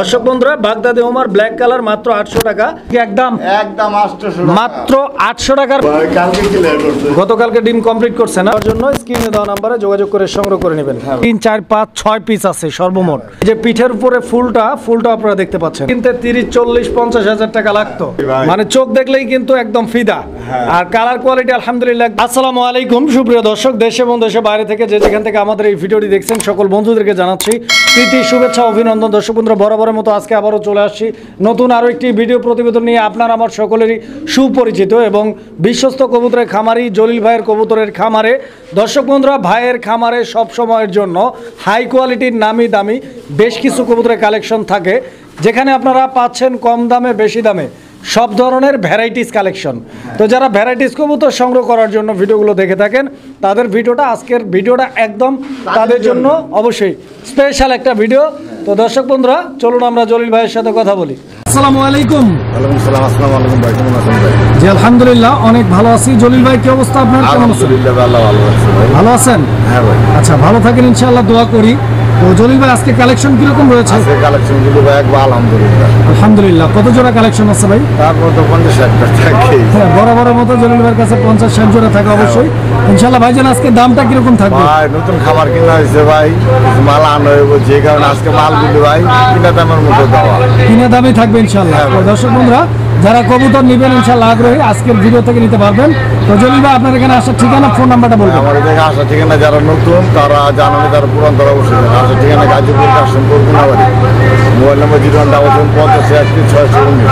দর্শক বন্ধুরা বাগদাদি ওমার black colour মাত্র 800 টাকা একদম 800 মাত্র 800 টাকার গতকালকে ডিম কমপ্লিট করছে না তার জন্য স্ক্রিনে দেওয়া নম্বরে যোগাযোগ করে সংগ্রহ করে নেবেন 3 4 5 6 পিস আছে সর্বমোট যে পিঠের উপরে ফুলটা আপনারা দেখতে পাচ্ছেন কিনতে 30 40 50 হাজার টাকা লাগতো মানে চোখ দেখলেই কিন্তু একদম ফিদা আর কালার কোয়ালিটি আলহামদুলিল্লাহ। আসসালামু আলাইকুম সুপ্রিয় দর্শক, দেশ এবং দেশের বাইরে থেকে যে যেখান থেকে আমাদের এই ভিডিওটি দেখছেন সকল বন্ধুদেরকে জানাচ্ছি প্রীতি শুভেচ্ছা অভিনন্দন। দর্শক বন্ধুরা বরাবরের মতো আজকে আবারও চলে আসছি নতুন আরও একটি ভিডিও প্রতিবেদন নিয়ে। আপনার আমার সকলেরই সুপরিচিত এবং বিশ্বস্ত কবুতরের খামারি জলিল ভাইয়ের কবুতরের খামারে। দর্শক বন্ধুরা ভাইয়ের খামারে সব সময়ের জন্য হাই কোয়ালিটির নামি দামি বেশ কিছু কবুতরের কালেকশন থাকে, যেখানে আপনারা পাচ্ছেন কম দামে বেশি দামে সব ধরনের ভ্যারাইটিস কালেকশন। তো যারা ভ্যারাইটিস কবুতর সংগ্রহ করার জন্য ভিডিওগুলো দেখে থাকেন তাদের আজকের ভিডিওটা একদম তাদের জন্য অবশ্যই স্পেশাল একটা ভিডিও। তো দর্শক বন্ধুরা চলুন আমরা জলিল ভাইয়ের সাথে কথা বলি। আসসালামু আলাইকুম। ওয়ালাইকুম আসসালাম। আসসালামু আলাইকুম ভাই, কেমন আছেন ভাই? জি আলহামদুলিল্লাহ অনেক ভালো আছি। জলিল ভাই কি অবস্থা আপনার? কেমন আছেন? আলহামদুলিল্লাহ ভালো আছি ভাই। ভালো আছেন? হ্যাঁ ভাই। আচ্ছা ভালো থাকেন ইনশাআল্লাহ, দোয়া করি। তো জলিল ভাই আজকে কালেকশন কি রকম রয়েছে? আজকে কালেকশন গুলো ভাই একবার আলহামদুলিল্লাহ। আলহামদুলিল্লাহ কত জোড়া কালেকশন আছে ভাই? তারপর তো 50-60 থাকে। হ্যাঁ বরাবরের মতো জলিল ভাইয়ের কাছে 50-60 জোড়া থাকে অবশ্যই ইনশাআল্লাহ। ভাইজান আজকে দামটা কি রকম থাকবে? ভাই নতুন খাবার কিনা হয়েছে ভাই, মাল আনা হইব যে কারণে আজকে মালগুলো ভাই কিনা দামের মতো দেওয়া, কিনা দামে থাকবে ইনশাআল্লাহ। তো দর্শক বন্ধুরা যারা কবুতর নেবেন ইনশাআল্লাহ আগ্রহী আজকের ভিডিও থেকে নিতে পারবেন। তো জলিল ভাই আপনার এখানে আসার ঠিকানা ফোন নাম্বারটা বলবেন। আমার এখানে আসার ঠিকানা যারা নতুন তারা জানাবে, যারা পুরান তারা অবশ্যই জানে। আসার ঠিকানা গাজীপুর কাশিমপুর গুনাবাড়ি, মোবাইল নম্বর 051515619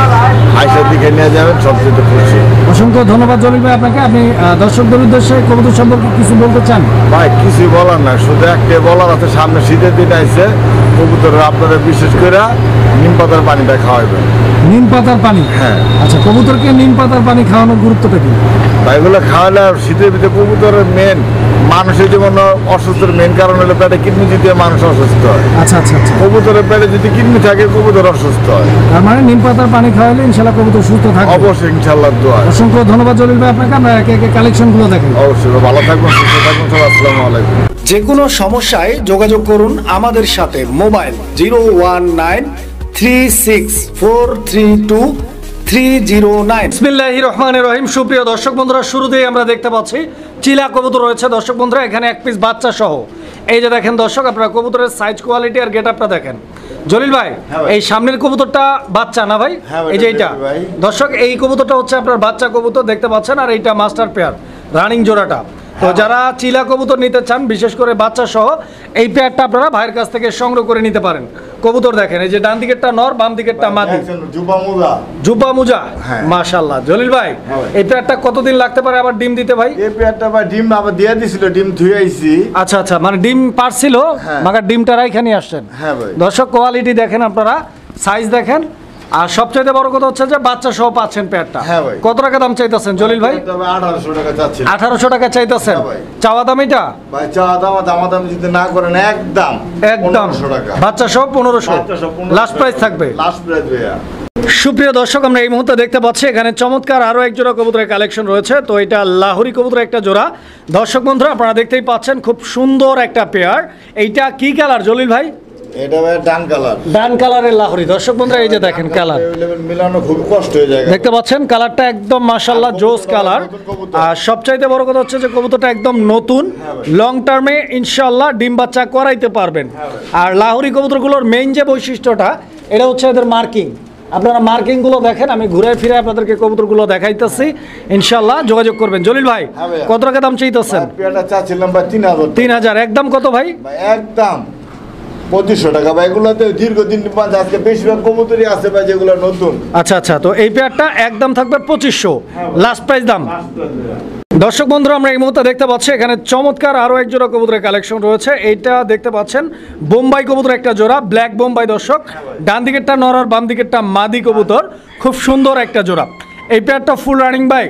আইসার দিকে নিয়ে যাবেন, সবচেয়ে খুশি। অসংখ্য ধন্যবাদ জলিল ভাই আপনাকে। আপনি দর্শকদের উদ্দেশ্যে কবুতর সম্পর্কে কিছু বলতে চান? ভাই কিছুই বলার না, শুধু একটাই বলার আছে, সামনে শীতের দিন আইছে কবুতর আপনারা বিশেষ করে নিম পাতার পানিটা খাওয়াবেন। নিম পাতার পানি? হ্যাঁ। আচ্ছা কবুতরকে নিম পাতার পানি খাওয়ানোর গুরুত্বটা কি? ভাই এগুলো খাওয়ালে শীতের ভিতরে কবুতরের মেন মানুষের যেমন অসুস্থের মেন কারণ হলো পেটে কিডনি যদি মানুষ অসুস্থ হয়। আচ্ছা আচ্ছা আচ্ছা। কবুতরের পেটে যদি কিডনি থাকে কবুতর অসুস্থ হয়। তার মানে নিম পাতার পানি খাওয়ালে ইনশাআল্লাহ কবুতর সুস্থ থাকবে। অবশ্যই ইনশাআল্লাহ দোয়া। অসংখ্য ধন্যবাদ জলিল ভাই আপনাকে। আমরা একে একে কালেকশনগুলো দেখেন। অবশ্যই ভালো থাকবেন, সুস্থ থাকবেন সব। আসসালামু আলাইকুম। যে কোনো সমস্যায় যোগাযোগ করুন আমাদের সাথে। মোবাইল 01936432309। বিসমিল্লাহির রহমানির রহিম। সুপ্রিয় দর্শক বন্ধুরা শুরুতেই আমরা দেখতে পাচ্ছি চিলা কবুতর রয়েছে। দর্শক বন্ধুরা এখানে এক পিস বাচ্চা সহ এই যে দেখেন দর্শক, আপনারা কবুতরের সাইজ কোয়ালিটি আর গেটআপটা দেখেন। জলিল ভাই এই সামনের কবুতরটা বাচ্চা না ভাই? এই যে এইটা দর্শক, এই কবুতরটা হচ্ছে আপনার বাচ্চা কবুতর দেখতে পাচ্ছেন, আর এইটা মাস্টার পেয়ার রানিং জোড়াটা। তো যারা চিলা কবুতর নিতে চান বিশেষ করে বাচ্চা সহ এই পেয়ারটা আপনারা ভাইয়ের কাছ থেকে সংগ্রহ করে নিতে পারেন। কবুতর দেখেন এই যে ডান দিকেরটা নর, বাম দিকেরটা মাদি, জুবা মুজা। মাশাআল্লাহ জলিল ভাই এই পেয়ারটা কতদিন লাগতে পারে আবার ডিম দিতে ভাই? এই পেয়ারটা ভাই ডিম আবার দিয়ে দিছিল, ডিম ধুয়ে আইছি। আচ্ছা আচ্ছা, মানে ডিম পারছিল মাগার ডিমটা রাইখানি আসছেন। হ্যাঁ ভাই। দর্শক কোয়ালিটি দেখেন আপনারা, সাইজ দেখেন, আর সবচেয়ে বড় কথা হচ্ছে যে বাচ্চা সহ পাচ্ছেন পেয়ারটা। হ্যাঁ ভাই। কত টাকা দাম চাইতেছেন জলিল ভাই? 1800 টাকা চাচ্ছি। 1800 টাকা চাইতেছেন? চাওয়া দাম এটা ভাই চাওয়া দাম যদি না করেন একদম 1500 টাকা। বাচ্চা সহ 1500 লাস্ট প্রাইস থাকবে। লাস্ট প্রাইস ভাইয়া। সুপ্রিয় দর্শক আমরা এই মুহূর্তে দেখতে পাচ্ছি এখানে চমৎকার আরো এক জোড়া কবুতরের কালেকশন রয়েছে। তো এটা লাহোরি কবুতরের একটা জোড়া। দর্শক বন্ধুরা আপনারা দেখতেই পাচ্ছেন খুব সুন্দর একটা পেয়ার। এইটা কি কালার জলিল ভাই? এটা ভাই ডান কালার, ডান কালারের লাহোরি। দর্শক বন্ধুরা এই যে দেখেন কালার মিলানো খুব কষ্ট হয়ে যায়, দেখতে পাচ্ছেন কালারটা একদম মাশাআল্লাহ জোস কালার। আর সবচাইতে বড় কথা হচ্ছে যে কবুতরটা একদম নতুন, লং টার্মে ইনশাআল্লাহ ডিম বাচ্চা করাইতে পারবেন। আর লাহোরি কবুতরগুলোর মেইন যে বৈশিষ্ট্যটা এটা হচ্ছে এদের মার্কিং। আপনারা মার্কিংগুলো দেখেন, আমি ঘুরে ফিরে আপনাদেরকে কবুতরগুলো দেখাইতেছি। ইনশাআল্লাহ যোগাযোগ করবেন। জলিল ভাই কত টাকা দাম চাইতেছেন? পেয়ারটা চাচ্ছিলাম ভাই 3000। 3000 একদম কত ভাই? একদম 2500 টাকা ভাই। এগুলোতে দীর্ঘদিন আজকে বেশিরভাগ কবুতরই আছে ভাই যেগুলো নতুন। আচ্ছা আচ্ছা, তো এই পেয়ারটা একদম থাকবে 2500 লাস্ট প্রাইস দাম। দর্শক বন্ধুরা আমরা এই মুহূর্তে দেখতে পাচ্ছি এখানে চমৎকার আরো এক জোড়া কবুতরের কালেকশন রয়েছে। এইটা দেখতে পাচ্ছেন বোম্বাই কবুতর একটা জোড়া, ব্ল্যাক বোম্বাই। দর্শক ডান দিকেরটা নর আর বাম দিকেরটা মাদি কবুতর, খুব সুন্দর একটা জোড়া। এই পেয়ারটা ফুল রানিং ভাই?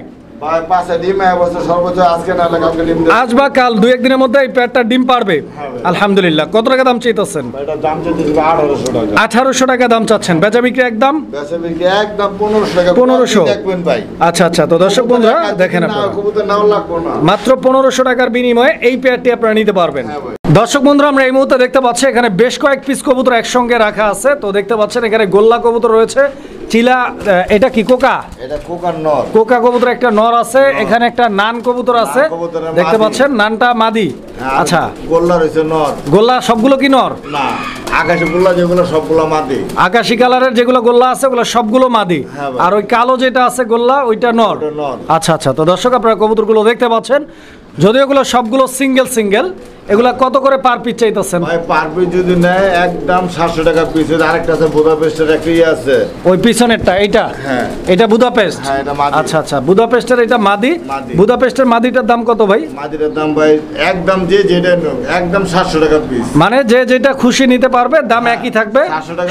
আজ বা কাল 2-1 দিনের মধ্যে এই পেয়ারটা ডিম পারবে আলহামদুলিল্লাহ। কত টাকা দাম চাইতেছেন? 1800 টাকা দাম চাচ্ছেন। বেচা বিক্রি একদম 1500। আচ্ছা আচ্ছা, তো দর্শক বন্ধুরা দেখেন আপনারা মাত্র 1500 টাকার বিনিময়ে এই পেয়ারটি আপনারা নিতে পারবেন। দর্শক বন্ধুরা আমরা এই মুহূর্তে দেখতে পাচ্ছি এখানে বেশ কয়েক পিস কবুতর একসঙ্গে রাখা আছে। তো দেখতে পাচ্ছেন এখানে গোল্লা কবুতর রয়েছে, চিলা, এটা কি কোকা? এটা কোকার নর। কোকা কবুতর একটা নর আছে, এখানে একটা নান কবুতর আছে দেখতে পাচ্ছেন, নানটা মাদি। আচ্ছা, গোল্লা রয়েছে নর। গোল্লা সবগুলো কি নর? না, আকাশি গোল্লা যেগুলো সবগুলো মাদি। আকাশি কালারের যেগুলো গোল্লা আছে ওগুলো সবগুলো মাদি, আর ওই কালো যেটা আছে গোল্লা ওইটা নর। আচ্ছা আচ্ছা, তো দর্শক আপনারা কবুতরগুলো দেখতে পাচ্ছেন, যদিও এগুলো সবগুলো সিঙ্গেল সিঙ্গেল। এগুলা কত করে পার পিস চাইতেছেন? ভাই পার পিস যদি নেয় একদম 700 টাকা পিস। আরেকটা আছে বুদাপেস্টের একটা আছে, ওই পিছনেরটা এইটা? হ্যাঁ, এটা বুদাপেস্ট। হ্যাঁ, এটা মাদি। আচ্ছা আচ্ছা, বুদাপেস্টের এটা মাদি। বুদাপেস্টের মাদিটার দাম কত ভাই? মাদিটার দাম ভাই একদম যে যেটা নেব একদম 700 টাকা পিস। মানে যে যেটা খুশি নিতে পারবে, দাম একই থাকবে,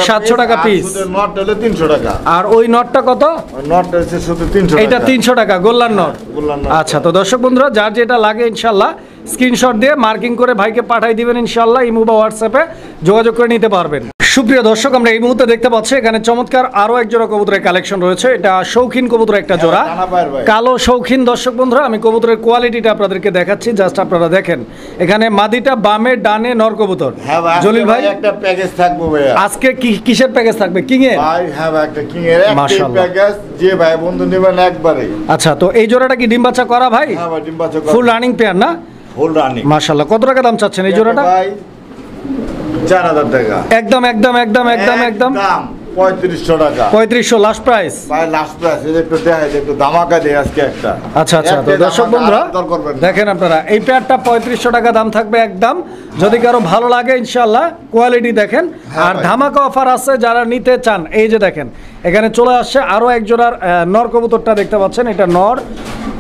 700 টাকা পিস। নট হলে 300 টাকা। আর ওই নটটা কত? ওই নটটা হচ্ছে শুধু 300 টাকা। এটা 300 টাকা গোল্লার নট। আচ্ছা, তো দর্শক বন্ধুরা যার যেটা লাগে ইনশাআল্লাহ স্ক্রিনশট দিয়ে মার্কিং করে ভাইকে পাঠিয়ে দিবেন, ইনশাআল্লাহ ইমো বা হোয়াটসঅ্যাপে যোগাযোগ করে নিতে পারবেন। সুপ্রিয় দর্শক আমরা এই মুহূর্তে দেখতে পাচ্ছি এখানে চমৎকার আরো এক জোড়া কবুতরের কালেকশন রয়েছে। এটা শৌখিন কবুতরের একটা জোড়া, কালো শৌখিন। দর্শক বন্ধুরা আমি কবুতরের কোয়ালিটিটা আপনাদেরকে দেখাচ্ছি, জাস্ট আপনারা দেখেন। এখানে মাদিটা বামে ডানে নর কবুতর। জলিল ভাই একটা প্যাকেজ থাকবে ভাই আজকে কিসের প্যাকেজ থাকবে? কিং এর? ভাই হ্যাঁ ভাই, একটা কিং এর একটা প্যাকেজ যে ভাই বন্ধু নেবেন একবারে। আচ্ছা, তো এই জোড়াটা কি ডিম বাচ্চা করা ভাই? হ্যাঁ ভাই, ডিম বাচ্চা করা, ফুল রানিং পেয়ার না? Full running. মাশাআল্লাহ, কত টাকা দাম চাচ্ছেন এই জোড়াটা? ভাই 4000 টাকা একদম একদম একদম একদম একদম দাম 3500 টাকা। 3500 লাস্ট প্রাইস ভাই লাস্ট প্রাইস একটু দেখাই, একটু ধামাকা দেই আজকে একটা। আচ্ছা আচ্ছা, তো দর্শক বন্ধুরা দেখেন আপনারা এই পেয়ারটা 3500 টাকা দাম থাকবে একদম। যদি কারো ভালো লাগে ইনশাআল্লাহ কোয়ালিটি দেখেন। আর ধামাকা অফার আছে যারা নিতে চান, এই যে দেখেন এখানে চলে আসছে আরো এক জোড়ার নর কবুতরটা দেখতে পাচ্ছেন, এটা নর।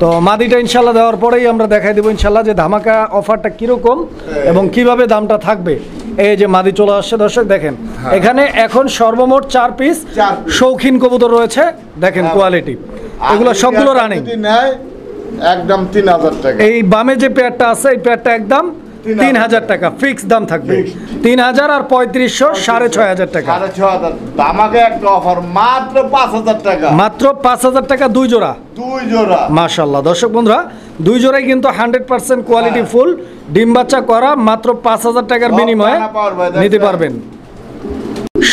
তো মাদিটা ইনশাআল্লাহ দেওয়ার পরেই আমরা দেখাই দেবো ইনশাআল্লাহ যে ধামাকা অফারটা কিরকম এবং কিভাবে দামটা থাকবে। এই যে মাদি চলে আসছে দর্শক দেখেন, এখানে এখন সর্বমোট 4 পিস শৌখিন কবুতর রয়েছে। দেখেন কোয়ালিটি, এগুলো সবগুলো রানিং। একদম 3000 টাকা। এই বামে যে পেয়ারটা আছে এই পেয়ারটা একদম 3000 টাকা ফিক্স দাম থাকবে। 3000 আর 3500 6500 টাকা। 6500 দামাকে একটা অফার মাত্র 5000 টাকা। মাত্র 5000 টাকা দুই জোড়া। দুই জোড়া মাশাআল্লাহ দর্শক বন্ধুরা দুই জোড়াই কিন্তু 100% কোয়ালিটি ফুল ডিম বাচ্চা করা, মাত্র 5000 টাকার বিনিময়ে নিতে পারবেন।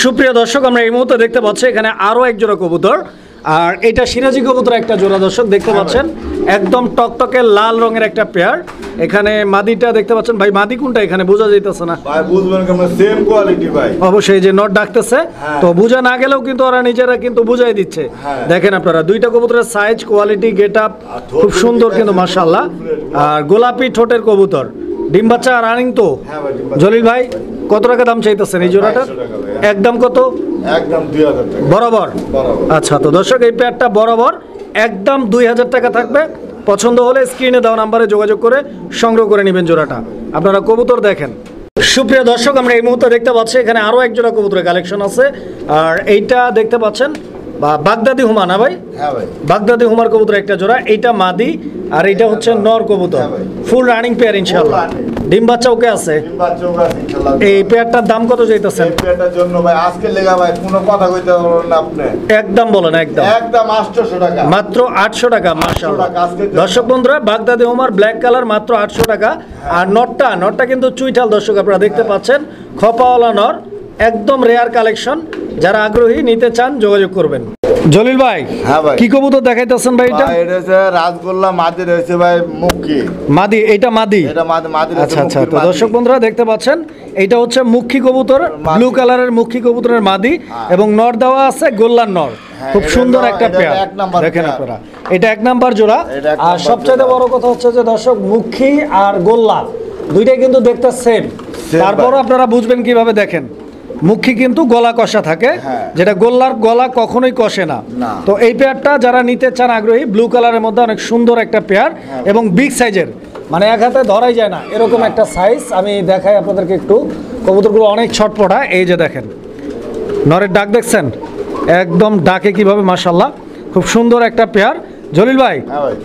সুপ্রিয় দর্শক আমরা এই মুহূর্তে দেখতে পাচ্ছি এখানে আরো এক জোড়া কবুতর, আর এটা সিরাজি কবুতর একটা জোড়া দর্শক দেখতে পাচ্ছেন, একদম টকটকে লাল রঙের একটা পেয়ার। এখানে মাদিটা দেখতে পাচ্ছেন ভাই, মাদি কোনটা এখানে বোঝা যাইতেছে না ভাই, বুঝবেন কেমন সেম কোয়ালিটি ভাই। অবশ্যই যে নট ডাকতেছে, তো বোঝা না গেলেও কিন্তু ওরা নিজেরা কিন্তু বুঝাই দিচ্ছে। দেখেন আপনারা দুইটা কবুতরের সাইজ কোয়ালিটি গেটআপ খুব সুন্দর কিন্তু মাশাআল্লাহ। আর গোলাপি ঠোঁটের কবুতর, ডিম বাচ্চা রানিং তো। জলিল ভাই কত টাকা দাম চাইতেছেন এই জোড়াটার? একদম কত? একদম 2000 টাকা বরাবর। আচ্ছা, তো দর্শক এই পেয়ারটা বরাবর একদম 2000 টাকা থাকবে। পছন্দ হলে স্ক্রিনে দেওয়া নাম্বারে যোগাযোগ করে সংগ্রহ করে নেবেন জোড়াটা। আপনারা কবুতর দেখেন। সুপ্রিয় দর্শক আমরা এই মুহূর্তে দেখতে পাচ্ছি এখানে আরো এক জোড়া কবুতরের কালেকশন আছে, আর এইটা দেখতে পাচ্ছেন বাগদাদি হুমা না ভাই? হ্যাঁ ভাই, বাগদাদি হুমার কবুতর একটা জোড়া, এইটা মাদি আর এইটা হচ্ছে নর কবুতর। ফুল রানিং পেয়ার ইনশাআল্লাহ, ডিম বাচ্চা ওকে আছে। এই পেয়ারটার দাম কত চাইতেছেন? এই পেয়ারটার জন্য ভাই আজকে লেগা ভাই কোনো কথা কইতে পারবেন না আপনি। একদম বলেন একদম 800 টাকা, মাত্র 800 টাকা। মাশাআল্লাহ দর্শক বন্ধুরা বাগদাদি হুমার ব্ল্যাক কালার মাত্র 800 টাকা। আর নটটা কিন্তু চুইঠাল দর্শক আপনারা দেখতে পাচ্ছেন, খপাওয়ালা নর, একদম রেয়ার কালেকশন। যারা আগ্রহী নিতে চান যোগাযোগ করবেন। জলিল ভাই, হ্যাঁ ভাই, কি কবুতর দেখাইতেছেন ভাই? এটা এটা হচ্ছে রাজগোল্লা মাদি রয়েছে ভাই, মুখী মাদি। এইটা মাদি? এটা মাদি। আচ্ছা আচ্ছা, তো দর্শক বন্ধুরা দেখতে পাচ্ছেন এইটা হচ্ছে মুখী কবুতর, ব্লু কালারের মুখী কবুতরের মাদি, এবং নর দেওয়া আছে গোল্লার নর। খুব সুন্দর একটা পেয়ার দেখেন আপনারা, এটা 1 নাম্বার জোড়া। আর সবচেয়ে বড় কথা হচ্ছে যে দর্শক মুখী আর গোল্লা দুইটাই কিন্তু দেখতে সেম। তারপর আপনারা বুঝবেন কিভাবে, দেখেন মুখী কিন্তু গলা কষা থাকে, যেটা গোল্লার গলা কখনোই কষে না। তো এই পেয়ারটা যারা নিতে চান আগ্রহী, ব্লু কালারের মধ্যে অনেক সুন্দর একটা পেয়ার এবং বিগ সাইজের, মানে এক হাতে ধরাই যায় না এরকম একটা সাইজ। আমি দেখাই আপনাদেরকে একটু, কবুতরগুলো অনেক ছটপটা। এই যে দেখেন নরের ডাক দেখছেন, একদম ডাকে কিভাবে মাশাআল্লাহ, খুব সুন্দর একটা পেয়ার। জলিল ভাই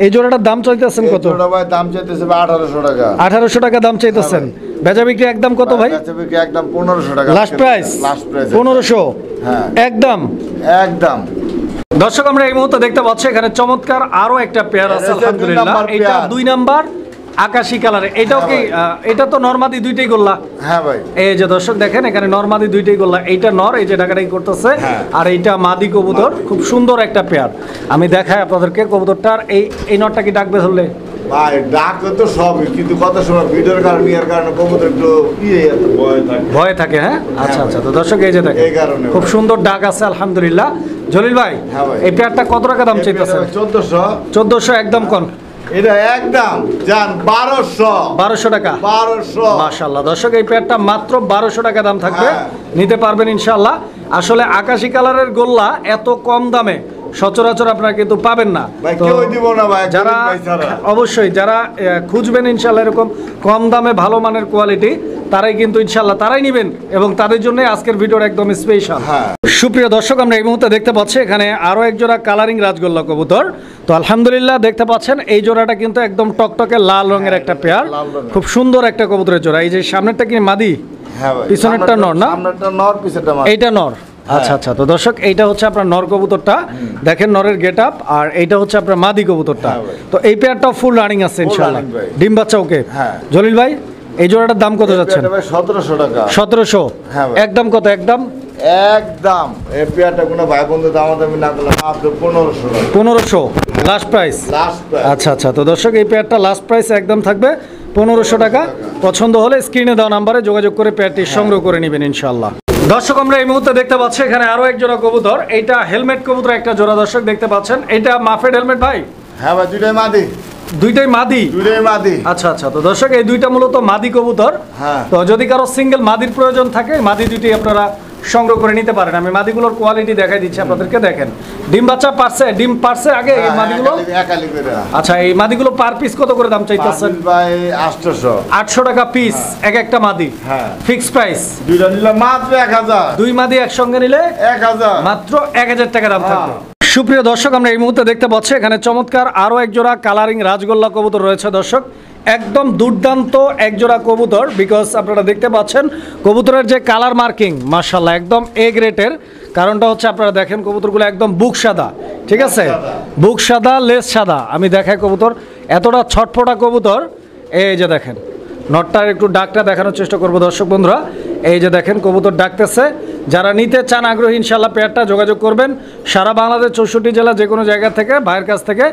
এই জোড়াটার দাম চাইতেছেন কত? ভাই দাম চাইতেছে 1800 টাকা। 1800 টাকা দাম চাইতেছেন। বেচা বিক্রি একদম কত ভাই? বেচা বিক্রি একদম 1500 টাকা লাস্ট প্রাইস। 1500 একদম একদম। দর্শক আমরা এই মুহূর্তে দেখতে পাচ্ছি এখানে চমৎকার আরো একটা পেয়ার আছে আলহামদুলিল্লাহ। এটা 2 নাম্বার আকাশি কালারে, এটাও কি এটা তো নরমাদি দুইটাই গোল্লা? হ্যাঁ ভাই। এই যে দর্শক দেখেন এখানে নরমাদি দুইটাই গোল্লা, এইটা নর, এই যে ডাকাডাকি করতেছে, আর এইটা মাদি কবুতর, খুব সুন্দর একটা পেয়ার। আমি দেখাই আপনাদেরকে কবুতরটার। এই নরটা কি ডাকবে ধরলে? ভাই ডাকে তো সবই, কিন্তু কত সময় ভিডিওর কারণে ইয়ার কারণে কবুতর একটু ভয় থাকে। হ্যাঁ আচ্ছা আচ্ছা, তো দর্শক এই যে দেখেন এই কারণে খুব সুন্দর ডাক আছে আলহামদুলিল্লাহ। জলিল ভাই এই পেয়ারটা কত টাকা দাম চাইতেছেন? 1400 একদম কোন? এটা একদম জান 1200 টাকা। 1200 মাশাআল্লাহ দর্শক এই পেয়ারটা মাত্র 1200 টাকা দাম থাকবে, নিতে পারবেন ইনশাআল্লাহ। আসলে আকাশি কালারের গোল্লা এত কম দামে সচরাচর আপনারা কিন্তু পাবেন না। যারা অবশ্যই যারা খুঁজবেন ইনশাআল্লাহ এরকম কম দামে ভালো মানের কোয়ালিটি, তারাই কিন্তু ইনশাআল্লাহ তারাই নেবেন, এবং তাদের জন্য আজকের ভিডিওর একদম স্পেশাল। সুপ্রিয় দর্শক আমরা এই মুহূর্তে দেখতে পাচ্ছি এখানে আরো এক জোড়া কালারিং রাজগোল্লা কবুতর। তো আলহামদুলিল্লাহ দেখতে পাচ্ছেন এই জোড়াটা কিন্তু একদম টকটকে লাল রঙের একটা পেয়ার, খুব সুন্দর একটা কবুতরের জোড়া। এই যে সামনেরটা কি মাদি, পিছনেরটা নর না? এইটা নর। আচ্ছা আচ্ছা, তো দর্শক এইটা হচ্ছে আপনার নর কবুতরটা, দেখেন নরের গেট আপ, আর এইটা হচ্ছে আপনার মাদি কবুতরটা। তো এই পেয়ারটাও ফুল রানিং আছে ইনশাআল্লাহ, ডিম বাচ্চা ওকে। জলিল ভাই এই জোড়াটার দাম কত যাচ্ছেন? 1700 টাকা। 1700 একদম কত? একদম একদম এই পেয়ারটা কোনো ভাই বন্ধু দামাদামি না করলে মাত্র 1500 লাস্ট প্রাইস। আচ্ছা আচ্ছা, তো দর্শক এই পেয়ারটা লাস্ট প্রাইস একদম থাকবে 1500 টাকা। পছন্দ হলে স্ক্রিনে দেওয়া নাম্বারে যোগাযোগ করে পেয়ারটি সংগ্রহ করে নেবেন ইনশাআল্লাহ। দর্শক আমরা এই মুহূর্তে দেখতে পাচ্ছি এখানে আরো এক জোড়া কবুতর, এইটা হেলমেট কবুতর একটা জোড়া দর্শক দেখতে পাচ্ছেন। এটা মাফেড হেলমেট ভাই? হ্যাঁ ভাই, দুইটাই মাদি। দুইটাই মাদি? দুইটাই মাদি। আচ্ছা আচ্ছা, তো দর্শক এই দুইটা মূলত মাদি কবুতর। তো যদি কারো সিঙ্গেল মাদির প্রয়োজন থাকে, মাদি দুইটি আপনারা সংগ্রহ করে নিতে পারেন। আমি মাদিগুলোর কোয়ালিটি দেখাই দিচ্ছি আপনাদেরকে, দেখেন ডিম বাচ্চা পারছে, ডিম পারছে আগে এই মাদিগুলো। আচ্ছা, এই মাদিগুলো পার পিস কত করে দাম চাইতেছেন? ভাই 800 টাকা পিস এক একটা মাদি। Fix price. দুইটা নিলে মাত্র 1000। দুই মাদি একসঙ্গে নিলে 1000, মাত্র 1000 টাকা দাম থাকবে। সুপ্রিয় দর্শক আমরা এই মুহূর্তে দেখতে পাচ্ছি এখানে চমৎকার আরো এক জোড়া কালারিং রাজগোল্লা কবুতর রয়েছে দর্শক, একদম দুর্দান্ত এক জোড়া কবুতর। বিকজ আপনারা দেখতে পাচ্ছেন কবুতরের যে কালার মার্কিং মাশাআল্লাহ একদম এ গ্রেটের। কারণটা হচ্ছে আপনারা দেখেন কবুতরগুলো একদম বুক সাদা, ঠিক আছে, বুক সাদা লেজ সাদা। আমি দেখাই কবুতর এতটা ছটফটা কবুতর। এই যে দেখেন নটটার একটু ডাকটা দেখানোর চেষ্টা করবো দর্শক বন্ধুরা। এই যে দেখেন কবুতর ডাকতেছে। যারা নিতে চান আগ্রহী ইনশাআল্লাহ পেয়ারটা যোগাযোগ করবেন। সারা বাংলাদেশ 64 জেলা যে কোনো জায়গা থেকে ভাইয়ের কাছ থেকে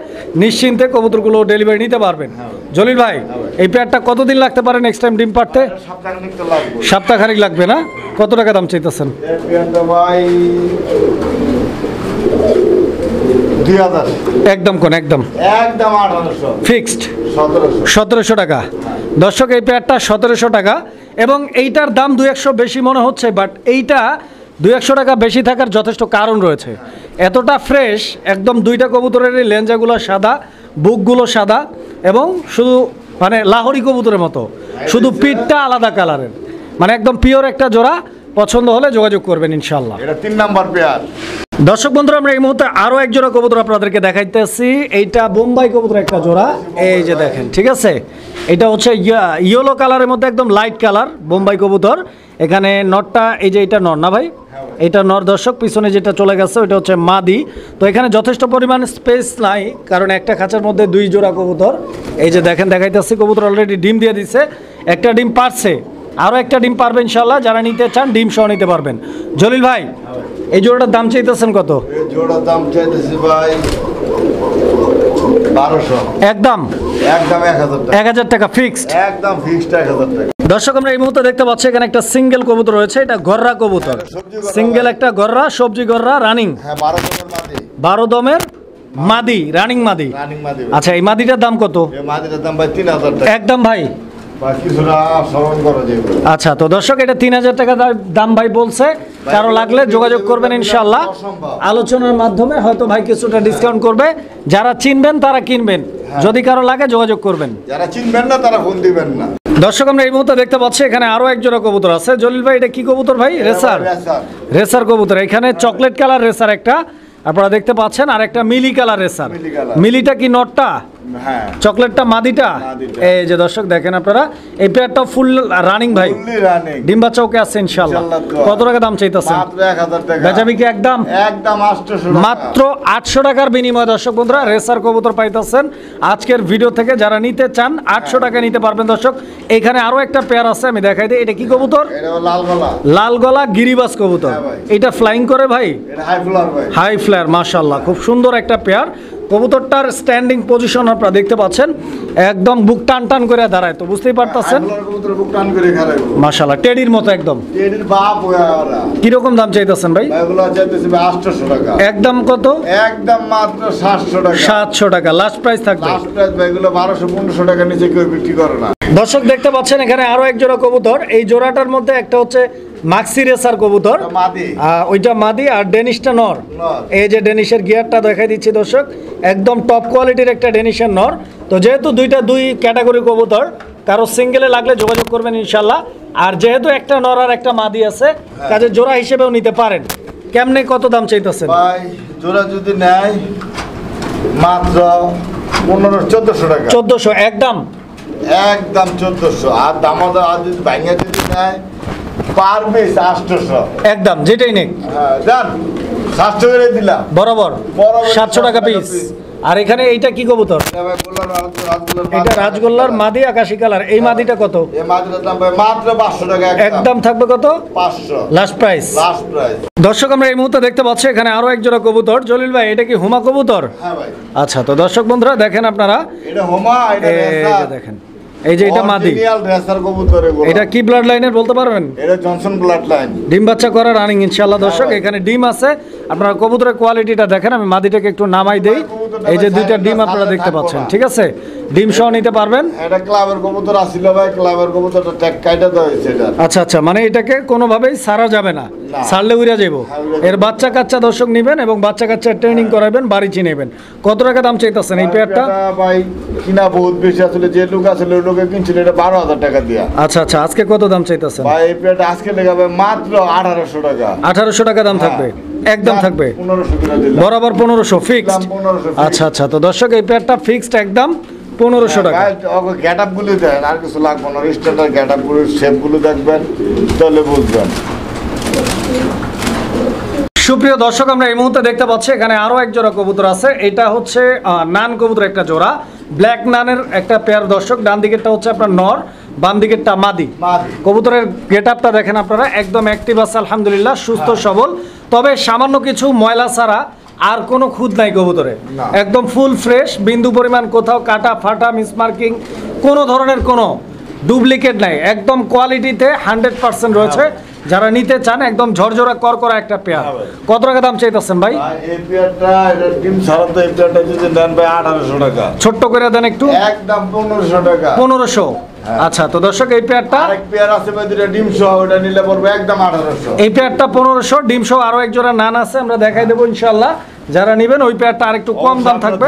নিশ্চিন্তে কবুতরগুলো ডেলিভারি নিতে পারবেন। জলিল ভাই এই পেয়ারটা কতদিন লাগতে পারে নেক্সট টাইম ডিম পাড়তে? সপ্তাহখানিক লাগবে না? কত টাকা দাম চাইতেছেন? 2000 একদম কোন? একদম 1800 ফিক্সড 1700 টাকা। দর্শক এই পেয়ারটা 1700 টাকা, এবং এইটার দাম 200 বেশি মনে হচ্ছে, বাট এইটা 200 টাকা বেশি থাকার যথেষ্ট কারণ রয়েছে। এতটা ফ্রেশ একদম, দুইটা কবুতরেরই লেঞ্জাগুলো সাদা, বুকগুলো সাদা, এবং শুধু মানে লাহোরি কবুতরের মতো, শুধু পিঠটা আলাদা কালারের, মানে একদম পিওর একটা জোড়া। পছন্দ হলে যোগাযোগ করবেন ইনশাআল্লাহ। এটা 3 নাম্বার পেয়ার। দর্শক বন্ধুরা আমরা এই মুহূর্তে আরো এক জোড়া কবুতর আপনাদেরকে দেখাইতেছি। এইটা বোম্বাই কবুতর একটা জোড়া, এই যে দেখেন, ঠিক আছে। এটা হচ্ছে ইয়েলো কালারের মধ্যে একদম লাইট কালার বোম্বাই কবুতর। এখানে নরটা, এই যে এটা নর না ভাই? এটা নর দর্শক, পিছনে যেটা চলে গেছে ওইটা হচ্ছে মাদি। তো এখানে যথেষ্ট পরিমাণ স্পেস নাই, কারণ একটা খাঁচার মধ্যে 2 জোড়া কবুতর। এই যে দেখেন দেখাইতেছি কবুতর অলরেডি ডিম দিয়ে দিচ্ছে, একটা ডিম পারছে, আরও একটা ডিম পারবে ইনশাআল্লাহ। যারা নিতে চান ডিম সহ নিতে পারবেন। জলিল ভাই এই জোড়াটার দাম চাইতেছেন কত? এই জোড়ার দাম চাইতেছি ভাই 1200 একদম 1000 টাকা ফিক্সড। একদম ফিক্সড 1000 টাকা। দর্শক আমরা এই মুহূর্তে দেখতে পাচ্ছি এখানে একটা সিঙ্গেল কবুতর রয়েছে, এটা গররা কবুতর, সিঙ্গেল একটা গররা, সবজি গররা, রানিং। হ্যাঁ 12 দমের মাদি। 12 দমের মাদি, রানিং মাদি। আচ্ছা এই মাদিটার দাম কত? এই মাদিটার দাম ভাই 3000 টাকা একদম ভাই। আচ্ছা, তো দর্শক এটা 3000 টাকা দাম ভাই বলছে। কারো লাগলে যোগাযোগ করবেন ইনশাআল্লাহ, আলোচনার মাধ্যমে হয়তো ভাই কিছুটা ডিসকাউন্ট করবে। যারা চিনবেন তারা কিনবেন, যদি কারো লাগে যোগাযোগ করবেন, যারা চিনবেন না তারা ফোন দিবেন না। দর্শক আমরা এই মুহূর্তে দেখতে পাচ্ছি এখানে আরো এক জোড়া কবুতর আছে। জলিল ভাই এটা কি কবুতর ভাই? রেসার কবুতর। এখানে চকলেট কালার রেসার একটা আপনারা দেখতে পাচ্ছেন, আর একটা মিলি কালার রেসার। মিলিটা কি নটটা? হ্যাঁ চকলেটটা মাদিটা। মাদিটা। এই যে দর্শক দেখেন আপনারা, এই পেয়ারটা ফুল রানিং ভাই, ফুললি রানিং। ডিম বাচ্চা ওকে আছে ইনশাআল্লাহ। ইনশাআল্লাহ। কত টাকা দাম চাইতেছেন? মাত্র 1000 টাকা। বেচাবিকি একদম একদম 800 টাকা। মাত্র 800 টাকার বিনিময়ে দর্শক বন্ধুরা রেসার কবুতর পাইতেছেন আজকের ভিডিও থেকে। যারা নিতে চান 800 টাকা নিতে পারবেন দর্শক। এখানে আরো একটা পেয়ার আছে, আমি দেখাই দিই। এটা কি কবুতর? এটা লাল গলা। লাল গলা গিরিবাজ কবুতর। হ্যাঁ ভাই। এটা ফ্লাইং করে ভাই, এটা হাই ফ্লাওয়ার ভাই। হাই ফ্লায়ার, মাশাআল্লাহ খুব সুন্দর একটা পেয়ার। কবুতরটার স্ট্যান্ডিং পজিশন আপনারা দেখতে পাচ্ছেন, একদম বুক টান টান করে দাঁড়ায়, তো বুঝতেই পারতেছেন। হাই ফ্লাওয়ার কবুতর বুক টান করে খারাইবো। মাশাআল্লাহ টেডির মতো একদম। এর বাপ হয়ে ওরা। কিরকম দাম চাইতেছেন ভাই? এগুলো চাইতেছি 800 টাকা। একদম কত? একদম মাত্র 700 টাকা। 700 টাকা লাস্ট প্রাইস থাকবে। লাস্ট প্রাইস ভাই, এগুলো 1200-1500 টাকা নিচে কেউ বিক্রি করে না। দর্শক দেখতে পাচ্ছেন এখানে আরো এক জোড়া কবুতর। এই জোড়াটার মধ্যে একটা হচ্ছে মাক্সি রেসার কবুতর, এটা মাদি। ওইটা মাদি, আর ডেনিশটা নর। নর। এই যে ডেনিশের গিয়ারটা দেখাই দিচ্ছি দর্শক, একদম টপ কোয়ালিটির একটা ডেনিশের নর। তো যেহেতু দুই ক্যাটাগরি কবুতর, কারো সিঙ্গেলে লাগলে যোগাযোগ করবেন ইনশাল্লাহ। আর যেহেতু একটা নর আর একটা মাদি আছে, কাজে জোড়া হিসেবেও নিতে পারেন। কেমনে কত দাম চাইতেছেন ভাই জোড়া যদি নেয় মাত্র 1400 টাকা। 1400 একদম। একদম 1400। আর দামাদা আর যদি ভাঙা যদি নেয় পার পিস 800। একদম যেটাই নেই হ্যাঁ জান 700 করে দিলাম বরাবর বরাবর 700 টাকা পিস। আর এখানে এইটা কি কবুতর? এটা ভাই গোল্লার এটা রাজগোল্লার মাদি আকাশি কালার। এই মাদিটা কত? এই মাত্র দাম ভাই মাত্র 500 টাকা। একদম থাকবে কত? 500 লাস্ট প্রাইস। Last price. দর্শক আমরা এই মুহূর্তে দেখতে পাচ্ছি এখানে আরো এক জোড়া কবুতর। জলিল ভাই এটা কি হুমা কবুতর? হ্যাঁ ভাই আচ্ছা, তো দর্শক বন্ধুরা দেখেন আপনারা, এটা হোমা, এটা এই রেসার। যে দেখেন, এই যে এটা মাদি। অরিজিনাল রেসার কবুতর এগুলো। এটা কি ব্লাড লাইনের বলতে পারবেন? এটা জনসন ব্লাড লাইন। ডিম বাচ্চা করা রানিং ইনশাআল্লাহ দর্শক। ভাই। এখানে ডিম আছে, আপনারা কবুতরের কোয়ালিটিটা দেখেন। আমি মাদিটাকে একটু নামাই দেই। এই যে দুইটা ডিম আপনারা দেখতে পাচ্ছেন, ঠিক আছে? ডিম সহ নিতে পারবেন। এটা ক্লাবের কবুতর আসছিল ভাই, ক্লাবের কবুতরটা ট্যাগ কাইটা দেওয়া হয়েছে এটা। আচ্ছা আচ্ছা, মানে এটাকে কোনোভাবেই সারা যাবে না, না। সারলে উড়ে যাবো। হ্যাঁ, উড়ে এর বাচ্চা কাচ্চা দর্শক নেবেন এবং বাচ্চা কাচ্চা ট্রেনিং করাবেন, বাড়ি চিনেবেন। কত টাকা দাম চাইতেছেন এই পেয়ারটা? এটা ভাই কিনা বহুত বেশি আসলে, যে লোক আসলে ওই লোকে কিনছিল এটা 12,000 টাকা দিয়া। আচ্ছা আচ্ছা, আজকে কত দাম চাইতেছেন? ভাই এই পেয়ারটা আজকে লেগাবে মাত্র 1800 টাকা। 1800 টাকা দাম থাকবে, একদম থাকবে 1500 করে দিলাম। বরাবর 1500 ফিক্সড। 1500 আচ্ছা আচ্ছা, তো দর্শক এই পেয়ারটা ফিক্সড একদম 1500 টাকা। গেট আপ গুলো দেন, আর কিছু লাগবে না। স্ট্যান্ডার্ড গেট আপ গুলো, শেপ গুলো দেখবেন তাহলে বুঝবেন। সুপ্রিয় দর্শক আমরা এই মুহূর্তে দেখতে পাচ্ছি এখানে আরো এক জোড়া কবুতর আছে। এটা হচ্ছে নান কবুতর একটা জোড়া, ব্ল্যাক নানের একটা পেয়ার দর্শক। ডান দিকেরটা হচ্ছে আপনার নর, বাম দিকেরটা মাদি। মাদি। কবুতরের গেটআপটা দেখেন আপনারা, একদম অ্যাক্টিভ আছে আলহামদুলিল্লাহ, সুস্থ সবল। তবে সামান্য কিছু ময়লা ছাড়া আর কোনো খুঁত নাই কবুতরে, না। একদম ফুল ফ্রেশ, বিন্দু পরিমাণ কোথাও কাটা ফাটা মিসমার্কিং কোনো ধরনের কোনো ডুপ্লিকেট নাই, একদম কোয়ালিটিতে 100% রয়েছে। যারা নিতে চান একদম ঝরঝরা করকরা একটা পেয়ার। হ্যাঁ ভাই। কত টাকা দাম চাইতেছেন ভাই? ভাই এই পেয়ারটা, এটা ডিম ছাড়া তো এই পেয়ারটা যদি নেন ভাই 1800 টাকা। ছোট্ট করে দেন একটু, একদম 1500 টাকা। 1500। আচ্ছা, তো দর্শক এই পেয়ারটা, আরেক পেয়ার আছে ভাই দুটো ডিম সহ, ওটা নিলে পড়বে একদম 1800। এই পেয়ারটা 1500 ডিম সহ। আরো এক জোড়া নান আছে, আমরা দেখাই দেবো ইনশাআল্লাহ। যারা নেবেন ওই পেয়ারটা আরেকটু কম দাম থাকবে,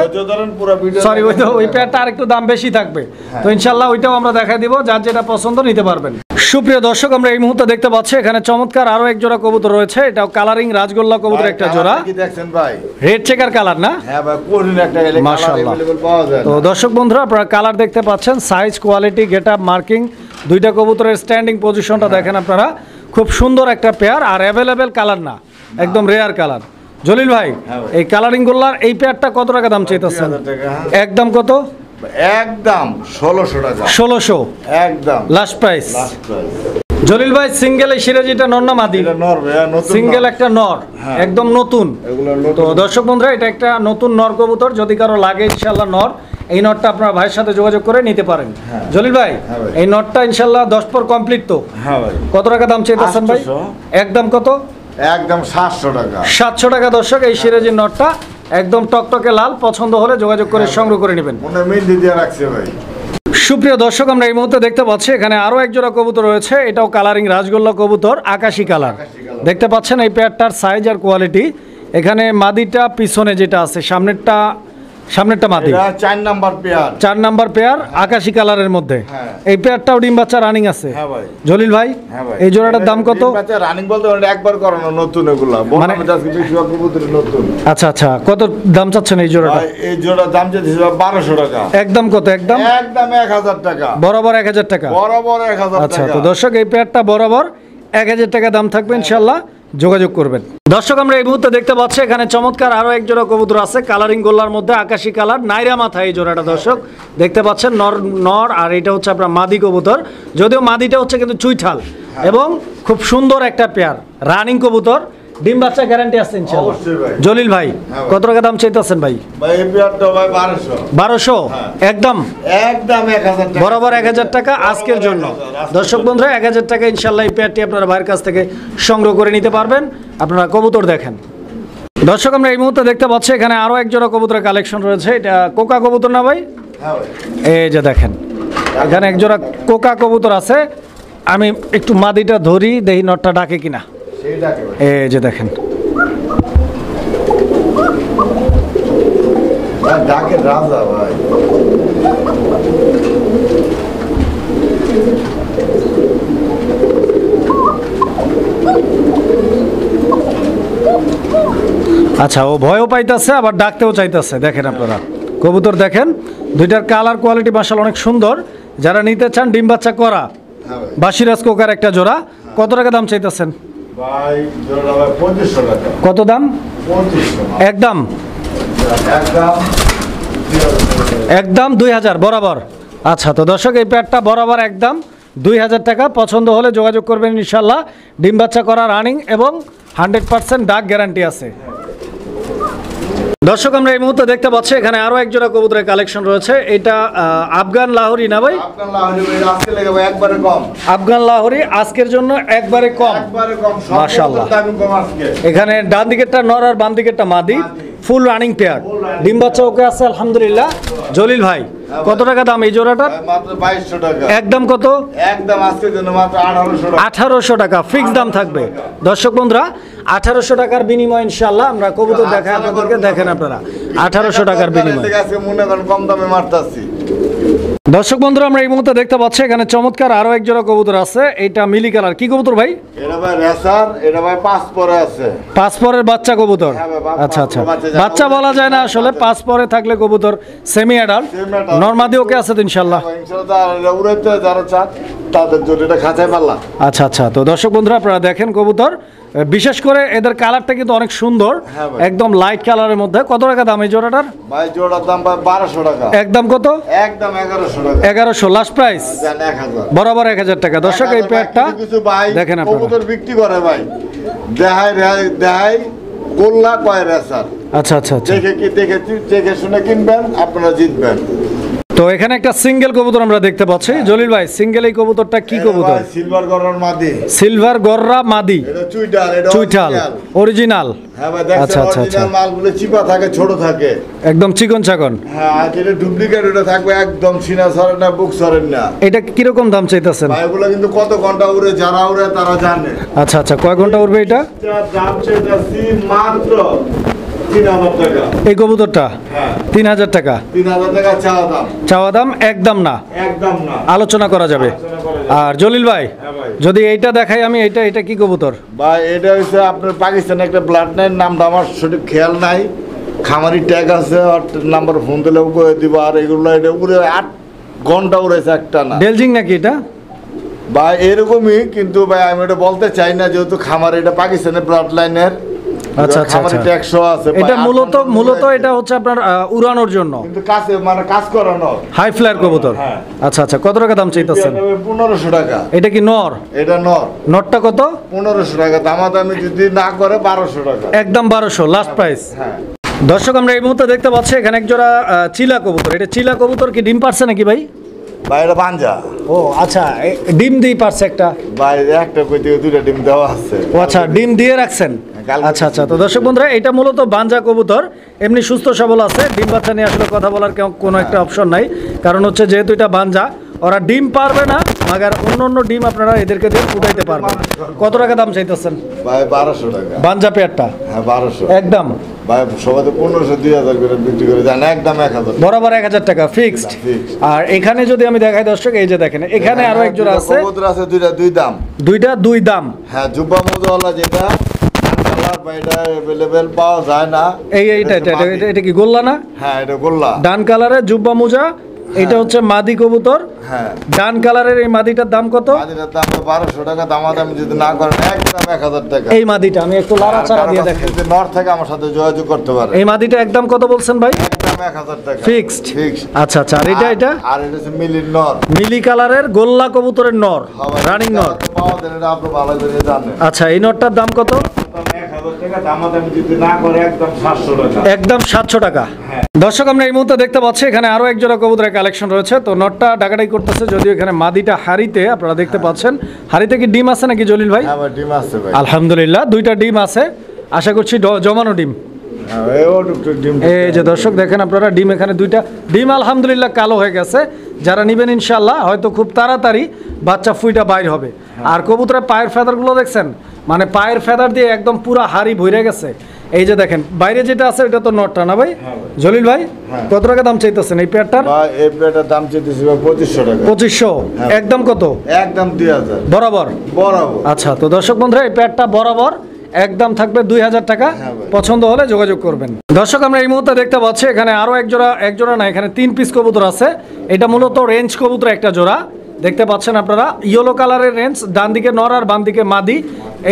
সরি ওই পেয়ারটা আরেকটু দাম বেশি থাকবে। তো ইনশাআল্লাহ ওইটাও আমরা দেখাই দিব, যার যেটা পছন্দ নিতে পারবেন। সুপ্রিয় দর্শক আমরা এই মুহূর্তে দেখতে পাচ্ছি এখানে চমৎকার আরো এক জোড়া কবুতর রয়েছে। এটাও কালারিং রাজগোল্লা কবুতর একটা জোড়া, কি দেখছেন ভাই? রেড চেকার কালার না? হ্যাঁ ভাই, কোরিন একটা এলে কালার মাশাআল্লাহ। अवेलेबल পাওয়া যায়। তো দর্শক বন্ধুরা আপনারা কালার দেখতে পাচ্ছেন, সাইজ কোয়ালিটি গেটআপ মার্কিং, দুইটা কবুতরের স্ট্যান্ডিং পজিশনটা দেখেন আপনারা। খুব সুন্দর একটা পেয়ার, আর অ্যাভেলেবেল কালার না, একদম রেয়ার কালার। জলিল ভাই এই কালারিং গোল্লার এই পেয়ারটা কত টাকা দাম চাইতেছেন? 2000 টাকা। একদম কত? একদম 1600 টাকা। 1600 একদম last price. Last price. Jalil ভাই সিঙ্গেল এই সিরাজিটা নর না মাদি? এটা নর ভাই, নতুন সিঙ্গেল নর। একটা নর, হ্যাঁ। একদম নতুন। এগুলো তো নতুন। দর্শক বন্ধুরা এটা একটা নতুন নর কবুতর, যদি কারো লাগে ইনশাআল্লাহ নর, এই নটটা আপনার ভাইয়ের সাথে যোগাযোগ করে নিতে পারেন। হ্যাঁ। জলিল ভাই হ্যাঁ ভাই। এই নটটা ইনশাআল্লাহ 10 পর কমপ্লিট তো? হ্যাঁ ভাই। কত টাকা দাম চাইতেছেন ভাই? 800 একদম কত? একদম 700 টাকা। 700 টাকা দর্শক। এই সিরাজির নটটা একদম টকটকে লাল, পছন্দ হলে যোগাযোগ করে সংগ্রহ করে নেবেন। মনে মেহেন্দি দিয়ে রাখছে ভাই। সুপ্রিয় দর্শক আমরা এই মুহূর্তে দেখতে পাচ্ছি এখানে আরো এক জোড়া কবুতর রয়েছে। এটাও কালারিং রাজগোল্লা কবুতর, আকাশি কালার। দেখতে পাচ্ছেন এই পেয়ারটার সাইজ আর কোয়ালিটি। এখানে মাদিটা পিছনে যেটা আছে, সামনেরটা সামনেরটা মাদি। এটা 4 নাম্বার পেয়ার। 4 নাম্বার পেয়ার আকাশী কালারের মধ্যে। হ্যাঁ। এই পেয়ারটাও ডিম বাচ্চা রানিং আছে। হ্যাঁ ভাই। জলিল ভাই, হ্যাঁ ভাই। এই জোড়াটার দাম কত? ডিম বাচ্চা রানিং বলতে ওটা একবার করানো নতুন এগুলা। মানে আজকে বেশিরভাগ কবুতর নতুন। আচ্ছা আচ্ছা, কত দাম চাচ্ছেন এই জোড়াটা? ভাই এই জোড়ার দাম চাইছে 1200 টাকা। একদম কত? একদম 1000 টাকা। বরাবর 1000 টাকা। বরাবর 1000 টাকা। আচ্ছা, তো দর্শক এই পেয়ারটা বরাবর 1000 টাকা দাম থাকবে, ইনশাআল্লাহ যোগাযোগ করবেন। দর্শক আমরা এই মুহূর্তে দেখতে পাচ্ছি এখানে চমৎকার আরো এক জোড়া কবুতর আছে, কালারিং গোল্লার মধ্যে আকাশী কালার, নাইরা মাথা এই জোড়াটা দর্শক দেখতে পাচ্ছেন, নর নর, আর এটা হচ্ছে আপনার মাদি কবুতর, যদিও মাদিটা হচ্ছে কিন্তু চুইঠাল এবং খুব সুন্দর একটা পেয়ার রানিং কবুতর। ডিম বাচ্চা গ্যারান্টি আছে ইনশাআল্লাহ। অবশ্যই ভাই। জলিল ভাই কত টাকা দাম চাইতেছেন ভাই? ভাই এই পেয়ারটা ভাই 1200। 1200 একদম 1000 টাকা। বরাবর 1000 টাকা আজকের জন্য। দর্শক বন্ধুরা 1000 টাকা ইনশাআল্লাহ এই পেয়ারটি আপনারা ভাইয়ের কাছ থেকে সংগ্রহ করে নিতে পারবেন। আপনারা কবুতর দেখেন। দর্শক আমরা এই মুহূর্তে দেখতে পাচ্ছি এখানে আরো এক জোড়া কবুতরের কালেকশন রয়েছে। এটা কোকা কবুতর না ভাই? হ্যাঁ ভাই। এই যে দেখেন এখানে এক জোড়া কোকা কবুতর আছে। আমি একটু মাদিটা ধরি, দেখি নটটা ডাকে কিনা। সেইটাকে ভাই। এই যে দেখেন ভাই ডাকে রাজা ভাই। আচ্ছা, ও ভয়ও পাইতেছে আবার ডাকতেও চাইতেছে। দেখেন আপনারা কবুতর দেখেন, দুইটার কালার কোয়ালিটি মাশাআল্লাহ অনেক সুন্দর। যারা নিতে চান ডিম বাচ্চা করা বাসিরাজ কোকার একটা জোড়া, কত টাকা দাম চাইতেছেন ভাই? জোড়া ভাই 2500 টাকা। কত দাম? 2500। একদম একদম একদম 2000 বরাবর। আচ্ছা, তো দর্শক এই পেয়ারটা বরাবর একদম 2000 টাকা। পছন্দ হলে যোগাযোগ করবেন ইনশাআল্লাহ। ডিম বাচ্চা করা রানিং এবং 100% ডাক গ্যারান্টি আছে। দর্শক আমরা এই মুহূর্তে দেখতে পাচ্ছি এখানে আরো এক জোড়া কবুতরের কালেকশন রয়েছে। এটা আফগান লাহোরি না ভাই? আপনার লাহোরি ভাই আজকে লেগে ভাই একবারে কম। আফগান লাহোরি আজকের জন্য একবারে কম। একবারে কম। মাশাআল্লাহ। দামি কম আজকে। এখানে ডান দিকেরটা নর আর বাম দিকেরটা মাদি, ফুল রানিং পেয়ার। ডিম বাচ্চা ওকে আছে আলহামদুলিল্লাহ। জলিল ভাই কত টাকা দাম এই জোড়াটার? ভাই মাত্র 2200 টাকা। একদম কত? একদম আজকের জন্য মাত্র 1800 টাকা। 1800 টাকা ফিক্স দাম থাকবে। দর্শক বন্ধুরা 1800 টাকার বিনিময় ইনশাআল্লাহ আমরা কবুতর দেখাই আপনাদেরকে। দেখেন আপনারা 1800 টাকার বিনিময়। আজকে মনে করেন কম দামে মারতাছি। দর্শক বন্ধুরা আমরা এই মুহূর্তে দেখতে পাচ্ছি এখানে চমৎকার আরো এক জোড়া কবুতর আছে। এটা মিলি কালার, কি কবুতর ভাই? এটা ভাই রেসার, এটা ভাই 5 পরে আছে। 5 পরের বাচ্চা কবুতর। হ্যাঁ ভাই, আচ্ছা আচ্ছা, বাচ্চা বাচ্চা বলা যায় না আসলে, 5 পরে থাকলে কবুতর সেমি অ্যাডাল্ট। নরমাদি ওকে আছে তো ইনশাআল্লাহ। ইনশাআল্লাহ এটা উড়াইতে যারা চান তাদের জন্য এটা খাঁচায় পাল্লা। আচ্ছা আচ্ছা, তো দর্শক বন্ধুরা আপনারা দেখেন কবুতর, বিশেষ করে এদের কালারটা কিন্তু অনেক সুন্দর, হ্যাঁ ভাই। একদম লাইট কালারের মধ্যে। কত টাকা দাম এই জোড়াটার? ভাই জোড়ার দাম ভাই 1200 টাকা। একদম কত? একদম 1100 টাকা। 1100 লাস্ট প্রাইস, জান 1000। বরাবর 1000 টাকা। দর্শক এই পেয়ারটা কিছু ভাই দেখেন আপনারা। কবুতর বিক্রি করে ভাই, দেখাই গোল্লা কয় রেসার। আচ্ছা আচ্ছা আচ্ছা, দেখে শুনে কিনবেন, আপনারা জিতবেন। তো এখানে একটা সিঙ্গেল কবুতর আমরা দেখতে পাচ্ছি। জলিল ভাই সিঙ্গেল এই কবুতরটা কি কবুতর? সিলভার গরর মাদি। সিলভার গররা মাদি, এটা চুইটাল, এটা চুইঠাল অরিজিনাল। হ্যাঁ ভাই দেখছেন, আচ্ছা, আচ্ছা, অরিজিনাল মালগুলো চিপা থাকে, ছোট থাকে। একদম চিকন চাকন। হ্যাঁ, আর যেটা ডুপ্লিকেট ওটা থাকবে একদম সিনা সরেন না, বুক সরেন না। এটা কিরকম দাম চাইতেছেন? ভাই এগুলো কিন্তু কত ঘন্টা উড়ে, যারা উড়ে তারা জানে। আচ্ছা আচ্ছা, কয় ঘন্টা উঠবে এটা? দাম চাইতেছি মাত্র 3000 টাকা। এই কবুতরটা হ্যাঁ 3000 টাকা 3000 টাকা চাওয়া দাম। চাওয়া দাম, একদম না, একদম না, আলোচনা করা যাবে। আলোচনা করা যাবে। আর জলিল ভাই হ্যাঁ ভাই। যদি এইটা দেখাই আমি, এটা কি কবুতর? ভাই এটা হচ্ছে আপনার পাকিস্তানের একটা ব্লাড লাইন, নামটা আমার সঠিক খেয়াল নাই। খামারি ট্যাগ আছে, আর নাম্বার ফোন দিলেও করে দিব। আর এগুলো এটা উড়ে 8 ঘন্টা উড়েছে একটা না। বেলজিং নাকি এটা? ভাই এরকমই, কিন্তু ভাই আমি এটা বলতে চাই না, যেহেতু খামার এটা পাকিস্তানের ব্লাড লাইনের। আচ্ছা আচ্ছা খামারি আচ্ছা। ট্যাগ সহ আছে। এটা ভাই, মূলত 8 ঘন্টা মূলত উড়াইছে। এটা হচ্ছে আপনার উড়ানোর জন্য, কিন্তু কাছে মানে কাজ করানো। হাই ফ্লায়ার কবুতর। হ্যাঁ। আচ্ছা আচ্ছা, কত টাকা দাম চাইতেছেন? 1500 টাকা। এটা কি নর? এটা নর। নটটা কত? 1500 টাকা। দামাদামি যদি না করে 1200 টাকা। একদম 1200 লাস্ট প্রাইস। হ্যাঁ দর্শক আমরা এই মুহূর্তে দেখতে পাচ্ছি এখানে এক জোড়া চিলা কবুতর। এটা চিলা কবুতর কি ডিম পারছে নাকি ভাই? ভাই এটা পাঞ্জা। ও আচ্ছা, ডিম দিয়ে পারছে একটা? ভাই একটা কইতে 2টা ডিম দেওয়া আছে। ও আচ্ছা, ডিম দিয়ে রাখছেন। কালকে আচ্ছা আচ্ছা, তো দর্শক বন্ধুরা এটা মূলত বাঞ্জা কবুতর, এমনি সুস্থ সবল আছে। ডিম বাচ্চা নিয়ে আসলে কথা বলার কোনো একটা অপশন নাই, কারণ হচ্ছে যেহেতু এটা বাঞ্জা, ওরা ডিম পারবে না, মাগার অন্য ডিম আপনারা এদেরকে দিয়ে ফুটাইতে পারবেন। কত টাকা দাম চাইতেছেন ভাই 1200 টাকা। বাঞ্জা পেয়ারটা? হ্যাঁ 1200। একদম ভাই সবাই তো 1500-2000 করে বিক্রি করে জান, একদম 1000 বরাবর 1000 টাকা ফিক্সড। আর এখানে যদি আমি দেখাই দর্শক, এই যে দেখেন এখানে আরো এক জোড়া আছে, কবুতর আছে দুইটা দুই দাম। হ্যাঁ, জুব্বা মোজাওয়ালা যেটা কালার বাইটা अवेलेबल পাওয়া যায় না, এটা কি গোল্লা না? হ্যাঁ, এটা গোল্লা ডান কালারের জুব্বা মোজা, এটা হচ্ছে মাদি কবুতর। হ্যাঁ, ডান কালারের এই মাদিটার দাম কত? মাদিটার দাম 1200 টাকা, দামাদামি যদি না করেন একদম 1000 টাকা। এই মাদিটা আমি একটু লাড়াচাড়া দিয়ে দেখেন, যদি নর থেকে আমার সাথে যোগাযোগ করতে পারে। এই মাদিটা একদম কত বলছেন ভাই? একদম 1000 টাকা ফিক্সড। আচ্ছা আচ্ছা, আর এটা আর এটা হচ্ছে মিলির নর, মিলি কালারের গোল্লা কবুতরের নর, রানিং নর। পাওয়া যায় এটা আপনি ভালো করে জানেন। আচ্ছা, এই নরটার দাম কত? 1000 টাকা, দামাদামি যদি না করে একদম 700 টাকা। একদম 700 টাকা। দর্শক আমরা এই মুহূর্তে দেখতে পাচ্ছি এখানে আরো এক জোড়া কবুতরের কালেকশন রয়েছে। তো নটটা ডাকাডাকি করতেছে, যদিও এখানে মাদিটা হাড়িতে, আপনারা দেখতে পাচ্ছেন। হাড়িতে কি ডিম আছে নাকি জলিল ভাই? হ্যাঁ ভাই, ডিম আছে ভাই, আলহামদুলিল্লাহ দুইটা ডিম আছে, আশা করছি জমানো ডিম। এই যে দর্শক দেখেন আপনারা, ডিম এখানে দুইটা ডিম আলহামদুলিল্লাহ কালো হয়ে গেছে। যারা নিবেন ইনশাল্লাহ হয়তো খুব তাড়াতাড়ি বাচ্চা ফুইটা বাইর হবে। আর কবুতরের পায়ের ফেদারগুলো দেখছেন, মানে পায়ের ফেদার দিয়ে একদম পুরা হাড়ি ভরে গেছে। এই যে দেখেন বাইরে যেটা আছে এটা তো নটটা না ভাই? জলিল ভাই কত টাকা দাম চাইতেছেন এই পেয়ারটার? এই পেয়ারটার দাম চাইতেছি 2500 টাকা। 2500 একদম কত? একদম 2000 বরাবর। আচ্ছা, তো দর্শক বন্ধুরা এই পেয়ারটা বরাবর একদম থাকবে 2000 টাকা। পছন্দ হলে যোগাযোগ করবেন। দর্শক আমরা এই মুহূর্তে দেখতে পাচ্ছি এখানে আরো এক জোড়া না, এখানে 3 পিস কবুতর আছে। এটা মূলত রেঞ্জ কবুতর একটা জোড়া, দেখতে পাচ্ছেন আপনারা, ইয়েলো কালারের রেঞ্জ, ডান দিকে নর আর বাম দিকে মাদি।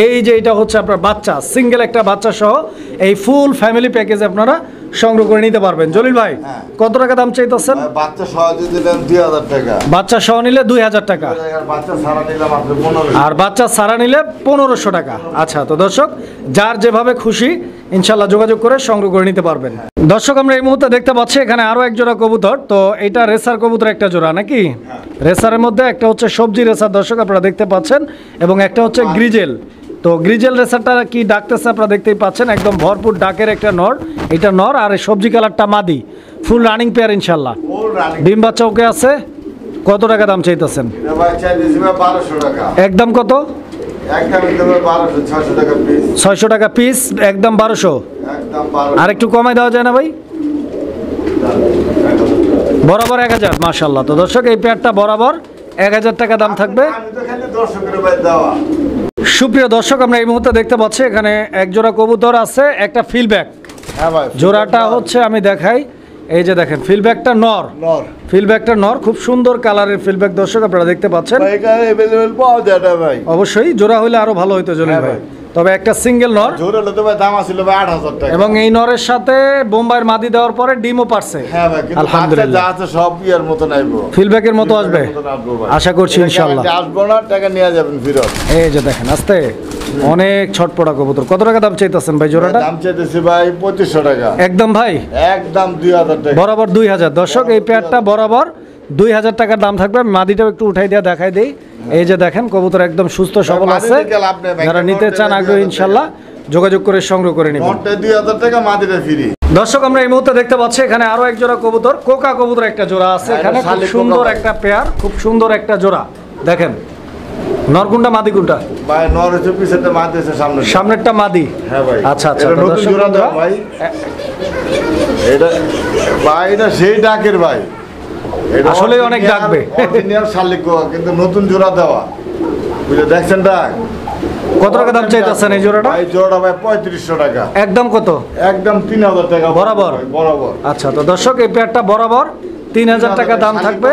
এই যে এটা হচ্ছে আপনার বাচ্চা, সিঙ্গেল একটা বাচ্চা সহ এই ফুল ফ্যামিলি প্যাকেজ আপনারা সংগ্রহ করে নিতে পারবেন। জলিল ভাই কত টাকা দাম চাইতেছেন? বাচ্চা সহ দিলেন 2000 টাকা, বাচ্চা সহ নিলে 2000 টাকা, বাচ্চা ছাড়া নিলে মাত্র 1500, আর বাচ্চা ছাড়া নিলে 1500 টাকা। আচ্ছা, তো দর্শক যার যেভাবে খুশি ইনশাল্লাহ যোগাযোগ করে সংগ্রহ করে নিতে পারবেন। দর্শক আমরা এই মুহূর্তে দেখতে পাচ্ছি এখানে আরো এক জোড়া কবুতর। তো এটা রেসার কবুতর একটা জোড়া নাকি? রেসারের মধ্যে একটা হচ্ছে সবজি রেসার, দর্শক আপনারা দেখতে পাচ্ছেন, এবং একটা হচ্ছে গ্রিজেল। তো গ্রিজেল রেসারটা কি ডাকতেছে আপনারা দেখতেই পাচ্ছেন, একদম ভরপুর ডাকের একটা নর, এটা নর, আর এই সবজি কালারটা মাদি। ফুল রানিং পেয়ার ইনশাল্লাহ, ডিম বাচ্চা ওকে আছে। কত টাকা দাম চাইতেছেন? একদম কত? 600 টাকা পিস, একদম 1200। আর একটু কমাই দেওয়া যায় না ভাই? বরাবর 1000। মাশাআল্লাহ। তো দর্শক এই পেয়ারটা বরাবর 1000 টাকা দাম থাকবে। সুপ্রিয় দর্শক আমরা এই মুহূর্তে দেখতে পাচ্ছি এখানে এক জোড়া কবুতর আছে, একটা ফিলব্যাক। জোড়াটা হচ্ছে আমি দেখাই, এই যে দেখেন ফিলব্যাকটা নর, ফিলব্যাকটা নর, খুব সুন্দর কালারের ফিলব্যাক দর্শক আপনারা দেখতে পাচ্ছেন। অবশ্যই জোড়া হইলে আরো ভালো হইতো জলিল ভাই, তবে একটা সিঙ্গেল নর, জোড়া হলে তো ভাই দাম আছিল 8000 টাকা, এবং এই নরের সাথে বোম্বাইয়ের মাদি দেওয়ার পরে ডিমও পারছে। হ্যাঁ ভাই, কিন্তু আলহামদুলিল্লাহ যা আছে সব ইয়ার মত নাইবো, ফিলব্যাকের মতো আসবে আশা করছি ইনশাআল্লাহ। আসবো না, টাকা নিয়ে যাবেন ফেরত। এই যে দেখেন আস্তে অনেক ছটপটা কবুতর। কত টাকা দাম চাইতেছেন ভাই জোড়াটা? দাম চাইতেছি ভাই 2500 টাকা। একদম ভাই, একদম 2000 টাকা, বরাবর 2000। দর্শক এই পেয়ারটা বরাবর 2000 টাকার দাম থাকবে। মাদিটাও একটু উঠাই দিয়ে দেখাই দেই। এই যে দেখেন কবুতর একদম সুস্থ সবল আছে, যারা নিতে চান আগ্রহী ইনশাআল্লাহ যোগাযোগ করে সংগ্রহ করে নেবেন। 2000 টাকা মাদিটা ফ্রি। দর্শক আমরা এই মুহূর্তে দেখতে পাচ্ছি এখানে আরো এক জোড়া কবুতর, কোকা কবুতর একটা জোড়া আছে এখানে, খুব সুন্দর একটা পেয়ার, খুব সুন্দর একটা জোড়া। দেখেন নরকুন্ডা মাদি কোনটা ভাই? নর হচ্ছে পিছেরটা, মাদি হচ্ছে সামনে, সামনেরটা মাদি। হ্যাঁ ভাই। আচ্ছা আচ্ছা, এটা নতুন জোড়া দাও ভাই, এটা ভাই এটা সেই ডাকের ভাই, এটা আসলে অনেক ডাকবে, অরিজিনাল শালিক, কিন্তু নতুন জোড়া দেওয়া, বুঝলে দেখছেন ডাক। কত টাকা দাম চাইতেছেন এই জোড়াটা? এই জোড়াটা ভাই 3500 টাকা। একদম কত? একদম 3000 টাকা বরাবর। বরাবর। আচ্ছা, তো দর্শক এই পেয়ারটা বরাবর 3000 টাকা দাম থাকবে।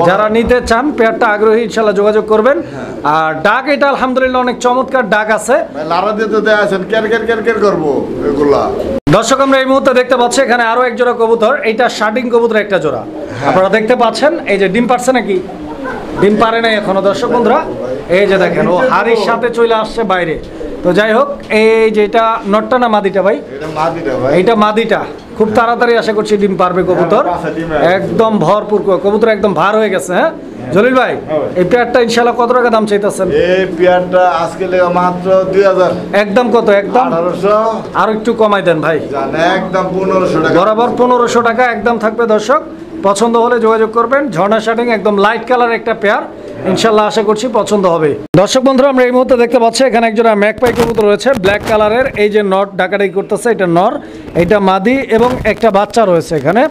যারা নিতে চান পেয়ারটা আগ্রহী ইনশাআল্লাহ যোগাযোগ করবেন। আর ডাক এটা আলহামদুলিল্লাহ অনেক চমৎকার ডাক আছে, লারা দিয়ে তো দেয়া আছেন, কের কের কের কের করব এগুলা। দর্শক আমরা এই মুহূর্তে দেখতে পাচ্ছি এখানে আরো এক জোড়া কবুতর, এটা শার্টিং কবুতর একটা জোড়া। আপনারা দেখতে পাচ্ছেন এই যে ডিম পারছে নাকি? ডিম পারে নাই এখনো দর্শক বন্ধুরা। এই যে দেখেন ও হাড়ির সাথে চলে আসছে বাইরে। তো যাই হোক, এই যে এটা নটটা না মাদিটা ভাই? এটা মাদিটা ভাই, এইটা মাদিটা। খুব তাড়াতাড়ি আশা করছি ডিম পারবে কবুতর, একদম ভরপুর কবুতর, একদম ভার হয়ে গেছে। হ্যাঁ জলিল ভাই, এই পেয়ারটা ইনশাআল্লাহ কত টাকা দাম চাইতেছেন? এই পেয়ারটা আজকে লেগা মাত্র 2000। একদম কত? একদম 1800। আর একটু কমাই দেন ভাই। জান একদম 1500 টাকা, বরাবর 1500 টাকা একদম থাকবে। দর্শক পছন্দ হলে যোগাযোগ করবেন। ঝর্ণা শার্টিং একদম লাইট কালার একটা পেয়ার, ইনশাল্লাহ আশা করছি পছন্দ হবে। দর্শক বন্ধুরা, আমরা এই মুহূর্তে দেখতে পাচ্ছি এখানে একজোড়া ম্যাকপাই কবুতর রয়েছে ব্ল্যাক কালারের। এই যে নর ডাকাডাকি করতেছে, এটা নর, এটা মাদি এবং একটা বাচ্চা রয়েছে এখানে।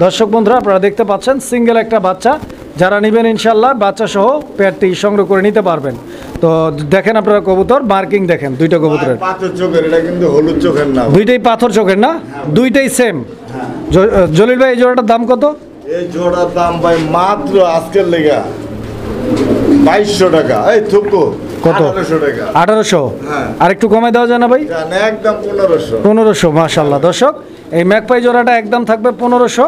দর্শক বন্ধুরা, আপনারা দেখতে পাচ্ছেন সিঙ্গেল একটা বাচ্চা। যারা নেবেন ইনশাল্লাহ বাচ্চা সহ পেয়ারটি সংগ্রহ করে নিতে পারবেন। তো দেখেন আপনারা কবুতর মার্কিং দেখেন, দুইটা কবুতরের পাথর চোখের, এটা কিন্তু হলুদ চোখের না, দুইটাই পাথর চোখের না, দুইটাই সেম। জলিল ভাই, এই জোড়াটার দাম কত? এই জোড়ার দাম ভাই মাত্র আজকের লেগা 2200 টাকা। এই থুকু কত? 1800 টাকা। 1800? হ্যাঁ। আর একটু কমাই দেওয়া যায় না ভাই? একদম 1500। 1500, মাশাআল্লাহ। দর্শক, এই ম্যাকপাই জোড়াটা একদম থাকবে 1500,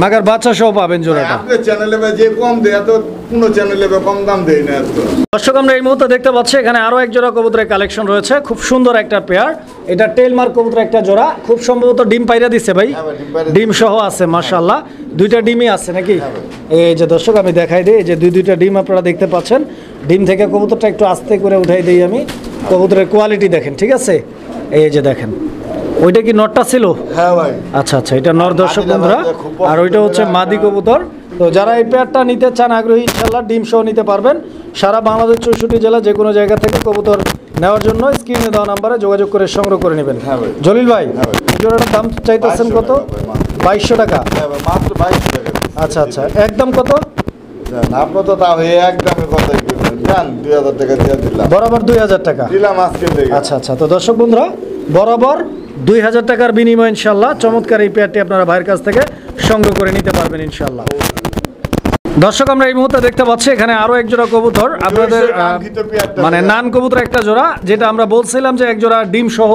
মাগার বাচ্চা সহ পাবেন জোড়াটা। আপনার চ্যানেলে যে কম দেয়, এত কোনো চ্যানেলে কম দাম দেয় না এত। দর্শক, আমরা এই মুহূর্তে দেখতে পাচ্ছি এখানে আরো এক জোড়া কবুতরের কালেকশন রয়েছে, খুব সুন্দর একটা পেয়ার। এটা টেলমার্ক কবুতর একটা জোড়া, খুব সম্ভবত ডিম পাইরা দিছে ভাই, ডিম সহ আছে মাশাআল্লাহ। দুইটা ডিমই আছে নাকি? এই যে দর্শক, আমি দেখাই দিই, এই যে দুইটা ডিম আপনারা দেখতে পাচ্ছেন। ডিম থেকে কবুতরটা একটু আস্তে করে উঠাই দিই আমি। কবুতরের কোয়ালিটি দেখেন, ঠিক আছে? এই যে দেখেন, ওইটা কি নরটা ছিল? হ্যাঁ ভাই। আচ্ছা আচ্ছা, এটা নর দর্শক বন্ধুরা, আর ওইটা হচ্ছে মাদি কবুতর। তো যারা এই পেয়ারটা নিতে চান আগ্রহী, ইনশাল্লাহ ডিম সহ নিতে পারবেন। সারা বাংলাদেশ 64 জেলা যে কোনো জায়গা থেকে কবুতর নেওয়ার জন্য স্ক্রিনে দেওয়া নাম্বারে যোগাযোগ করে সংগ্রহ করে নেবেন। জলিল ভাই, এই জোড়াটার দাম চাইতেছেন কত? 2200 টাকা। মাত্র 2200 টাকা। আচ্ছা আচ্ছা, একদম কত? আপনার তো তাও একদমই কথাই বলবেন, জান 2000 টাকা দিয়ে দিলাম। বরাবর 2000 টাকা দিলাম আজকে থেকে। আচ্ছা আচ্ছা, তো দর্শক বন্ধুরা, বরাবর 2000 টাকার বিনিময়ে ইনশাল্লাহ চমৎকার এই পেয়ারটি আপনারা ভাইয়ের কাছ থেকে সংগ্রহ করে নিতে পারবেন ইনশাল্লাহ। দর্শক, আমরা এই মুহূর্তে দেখতে পাচ্ছি এখানে আরো এক জোড়া কবুতর আপনাদের, মানে নান কবুতর একটা জোড়া, যেটা আমরা বলছিলাম যে এক জোড়া ডিম সহ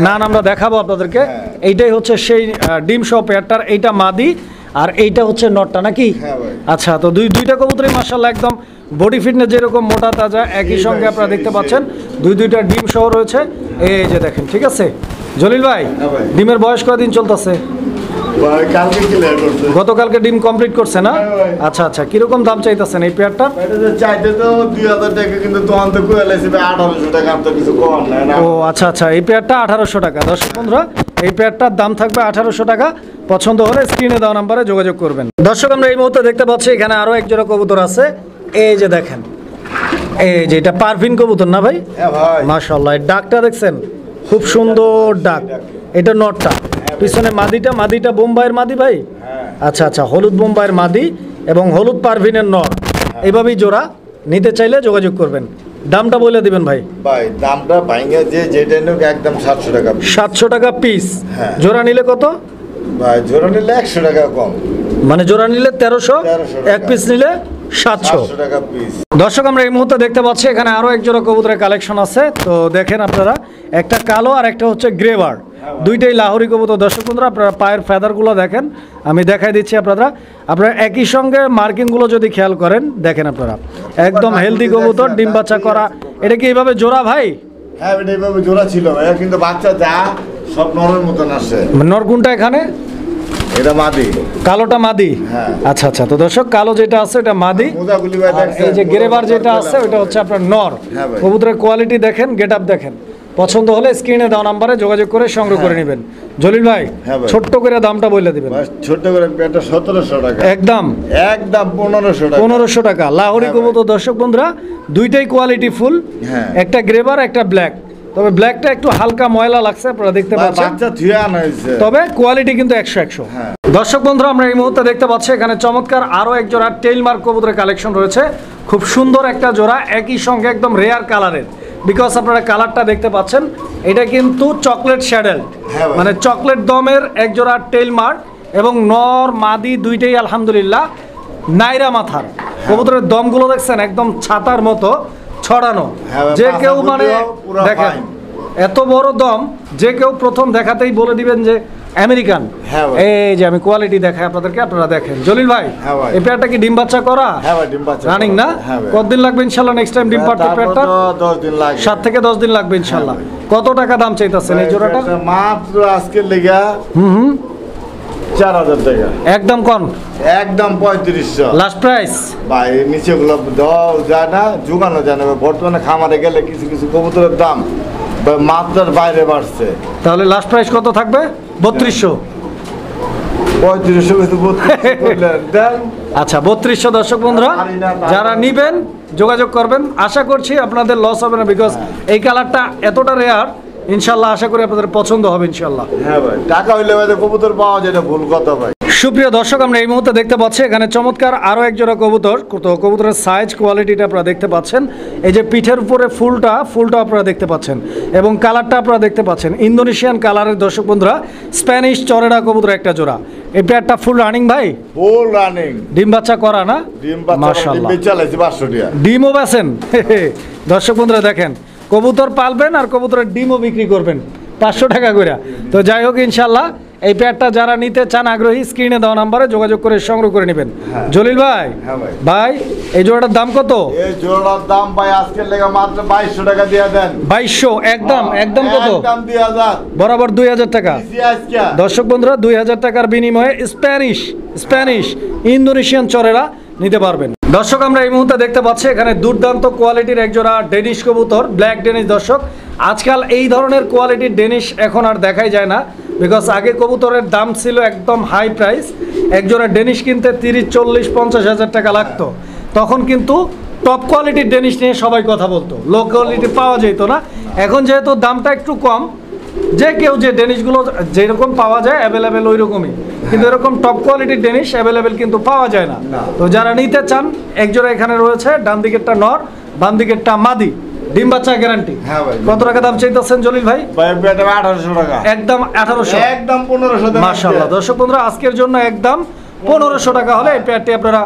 নান আমরা দেখাবো আপনাদেরকে। এইটাই হচ্ছে সেই ডিম সহ পেয়ারটার, এইটা মাদি আর এইটা হচ্ছে নটটা নাকি? আচ্ছা, তো দুইটা কবুতরই মাশাআল্লাহ একদম বডি ফিটনেস যেরকম মোটা তাজা, একই সঙ্গে আপনারা দেখতে পাচ্ছেন দুইটা ডিম সহ রয়েছে। এই যে দেখেন, ঠিক আছে জলিল ভাই, ডিমের বয়স কয়দিন চলতেছে? গতকালকে ডিম কমপ্লিট করছে না? আচ্ছা আচ্ছা, কিরকম দাম চাইতেছেন এই পেয়ারটা? চাইতে তো 2000 টাকা, কিন্তু তখন তো 1800 টাকা। তো কিছু কম না। ও আচ্ছা আচ্ছা, এই পেয়ারটা 1800 টাকা। দর্শক বন্ধুরা, এই পেয়ারটার দাম থাকবে 1800 টাকা। পছন্দ হলে স্ক্রিনে দেওয়া নাম্বারে যোগাযোগ করবেন। দর্শক, আমরা এই মুহূর্তে দেখতে পাচ্ছি এখানে আরো এক জোড়া কবুতর আছে। এই যে দেখেন, এই যে এটা পারভিন কবুতর না ভাই? মাশাআল্লাহ, এই ডাকটা দেখছেন, খুব সুন্দর ডাক। এটা নটটা, পিছনে মাদিটা বোম্বাইয়ের মাদি ভাই। আচ্ছা আচ্ছা, হলুদ বোম্বাইয়ের মাদি এবং হলুদ পারভিনের নর। এইভাবেই জোড়া নিতে চাইলে যোগাযোগ করবেন। দামটা বলে দিবেন ভাই। ভাই দামটা ভাইঙ্গা যেটা নিক একদম 700 টাকা। 700 টাকা পিস। জোড়া নিলে কত ভাই? জোড়া নিলে 100 টাকা কম, মানে জোড়া নিলে 1300, এক পিস নিলে 700 টাকা পিস। দর্শক, আমরা এই মুহূর্তে দেখতে পাচ্ছি এখানে আরো এক জোড়া কবুতরের কালেকশন আছে। তো দেখেন আপনারা, একটা কালো আর একটা হচ্ছে গ্রেভার, দুইটাই লাহোরি কবুতর। দর্শক বন্ধুরা, আপনারা পায়ের ফেদারগুলো দেখেন, আমি দেখাই দিচ্ছি আপনারা একই সঙ্গে মার্কিংগুলো যদি খেয়াল করেন, দেখেন আপনারা একদম হেলদি কবুতর, ডিম বাচ্চা করা। এটা কি এইভাবে জোড়া ভাই? হ্যাঁ, এটা এইভাবে জোড়া ছিল ভাই, কিন্তু বাচ্চা যা সব নরের মতন আসে। নর কোনটা এখানে? এটা মাদি, কালোটা মাদি। আচ্ছা আচ্ছা, তো দর্শক, কালো যেটা আছে এটা মাদি, এই যে গ্রেভার যেটা আছে ওটা হচ্ছে আপনার নর। কবুতরের কোয়ালিটি দেখেন, গেট আপ দেখেন। পছন্দ হলে স্ক্রিনে দেওয়া নাম্বারে যোগাযোগ করে সংগ্রহ করে নেবেন। জলিল ভাই, ছোট্ট করে দামটা বলে দিবেন। ছোট্ট করে পেয়ারটা 1700 টাকা। একদম 1500 টাকা। 1500 টাকা লাহোরি কবুতর। দর্শক বন্ধুরা, দুইটাই কোয়ালিটি ফুল, একটা গ্রেভার একটা ব্ল্যাক। তবে ব্ল্যাকটা একটু হালকা ময়লা লাগছে, আপনারা দেখতে পাচ্ছেন, তবে কোয়ালিটি কিন্তু 100-100। দর্শক বন্ধুরা, আমরা এই মুহূর্তে দেখতে পাচ্ছি এখানে চমৎকার আরো এক জোড়া টেইলমার্ক কবুতরের কালেকশন রয়েছে। খুব সুন্দর একটা জোড়া, একই সঙ্গে একদম রেয়ার কালারের, বিকজ আপনারা কালারটা দেখতে পাচ্ছেন, এটা কিন্তু চকলেট শ্যাডেল, মানে চকলেট দমের এক জোড়া টেইলমার্ক। এবং নর মাদি দুইটাই আলহামদুলিল্লাহ নাইরা মাথার। কবুতরের দমগুলো দেখছেন একদম ছাতার মতো ছড়ানো। যে কেউ মানে দেখেন এত বড় দম, যে কেউ প্রথম দেখাতেই বলে দিবেন যে আমেরিকান। এই যে আমি কোয়ালিটি দেখাই আপনাদেরকে, আপনারা দেখেন। জলিল ভাই, এই পেয়ারটা কি ডিম বাচ্চা করা? রানিং না? কতদিন লাগবে ইনশাল্লাহ নেক্সট টাইম ডিম পাড়তে পেয়ারটা? 10 দিন লাগবে। 7 থেকে 10 দিন লাগবে ইনশাল্লাহ। কত টাকা দাম চাইতেছেন এই জোড়াটা? মাত্র আজকের লেগা 4000 টাকা। একদম কম, একদম 3500 লাস্ট প্রাইস ভাই। নিচে গুলো দাও যায় না, জোগানো যায় না। বর্তমানে খামারে গেলে কিছু কিছু কবুতরের দাম মাত্রার বাইরে বাড়ছে। তাহলে লাস্ট প্রাইস কত থাকবে? 3200। 3500 আচ্ছা 3200। দর্শক বন্ধুরা, যারা নিবেন যোগাযোগ করবেন। আশা করছি আপনাদের লস হবে না, বিকজ এই কালারটা এতটা রেয়ার। ইনশাল্লাহ আশা করি আপনাদের পছন্দ হবে ইনশাল্লাহ। হ্যাঁ ভাই, টাকা হইলে ভাই কবুতর পাওয়া যায় না, ভুল কথা ভাই। সুপ্রিয় দর্শক, আমরা এই মুহূর্তে দেখতে পাচ্ছি এখানে চমৎকার আরও এক জোড়া কবুতর। তো কবুতরের সাইজ কোয়ালিটিটা আপনারা দেখতে পাচ্ছেন। এই যে পিঠের উপরে ফুলটা আপনারা দেখতে পাচ্ছেন এবং কালারটা আপনারা দেখতে পাচ্ছেন ইন্দোনেশিয়ান কালারের। দর্শক বন্ধুরা, স্প্যানিশ চরেডা কবুতর একটা জোড়া। এই পেয়ারটা ফুল রানিং ভাই, ফুল রানিং, ডিম বাচ্চা করা না? ডিম বাচ্চা, মাশাআল্লাহ, ডিম চালাইছি 500 টাকা। ডিমও বেচেন? দর্শক বন্ধুরা দেখেন, কবুতর পালবেন আর কবুতরের ডিমও বিক্রি করবেন 500 টাকা করে। তো যাই হোক, ইনশাল্লাহ এই পেয়ারটা যারা নিতে চান আগ্রহী, স্ক্রিনে দেওয়া নাম্বারে যোগাযোগ করে সংগ্রহ করে নেবেন। জলিল ভাই, ভাই এই জোড়াটার দাম কত? এই জোড়ার দাম ভাই আজকের লেগে মাত্র 2200 টাকা দিয়ে দেন। 2200 একদম? একদম কত? একদম 2000, বরাবর 2000 টাকা। আজকে দর্শক বন্ধুরা, 2000 টাকার বিনিময়ে স্প্যানিশ ইন্দোনেশিয়ান চরেরা নিতে পারবেন। দর্শক, আমরা এই মুহূর্তে দেখতে পাচ্ছি এখানে দুর্দান্ত কোয়ালিটির একজোড়া ডেনিশ কবুতর, ব্ল্যাক ডেনিশ। দর্শক, আজকাল এই ধরনের কোয়ালিটির ডেনিশ এখন আর দেখাই যায় না, বিকজ আগে কবুতরের দাম ছিল একদম হাই প্রাইস। একজোড়া ডেনিশ কিনতে 30, 40, 50 হাজার টাকা লাগতো। তখন কিন্তু টপ কোয়ালিটির ডেনিশ নিয়ে সবাই কথা বলতো, লো কোয়ালিটি পাওয়া যেত না। এখন যেহেতু দামটা একটু কম, যে কেউ যে ডেনিশগুলো যেরকম পাওয়া যায় অ্যাভেলেবেল ওই রকমই, কিন্তু এরকম টপ কোয়ালিটির ডেনিশ অ্যাভেলেবেল কিন্তু পাওয়া যায় না। তো যারা নিতে চান, একজোড়া এখানে রয়েছে, ডান দিকেরটা নর, বাম দিকেরটা মাদি, ডিম বাচ্চা গ্যারান্টি। হ্যাঁ ভাই। কত টাকা দাম চাইতেছেন জলিল ভাই? ভাই এটা 1800 টাকা। একদম 1800, একদম 1500 টাকা। মাশাআল্লাহ। দর্শক বন্ধুরা, আজকের জন্য একদম 1500 টাকা হলে এই পেয়ারটি আপনারা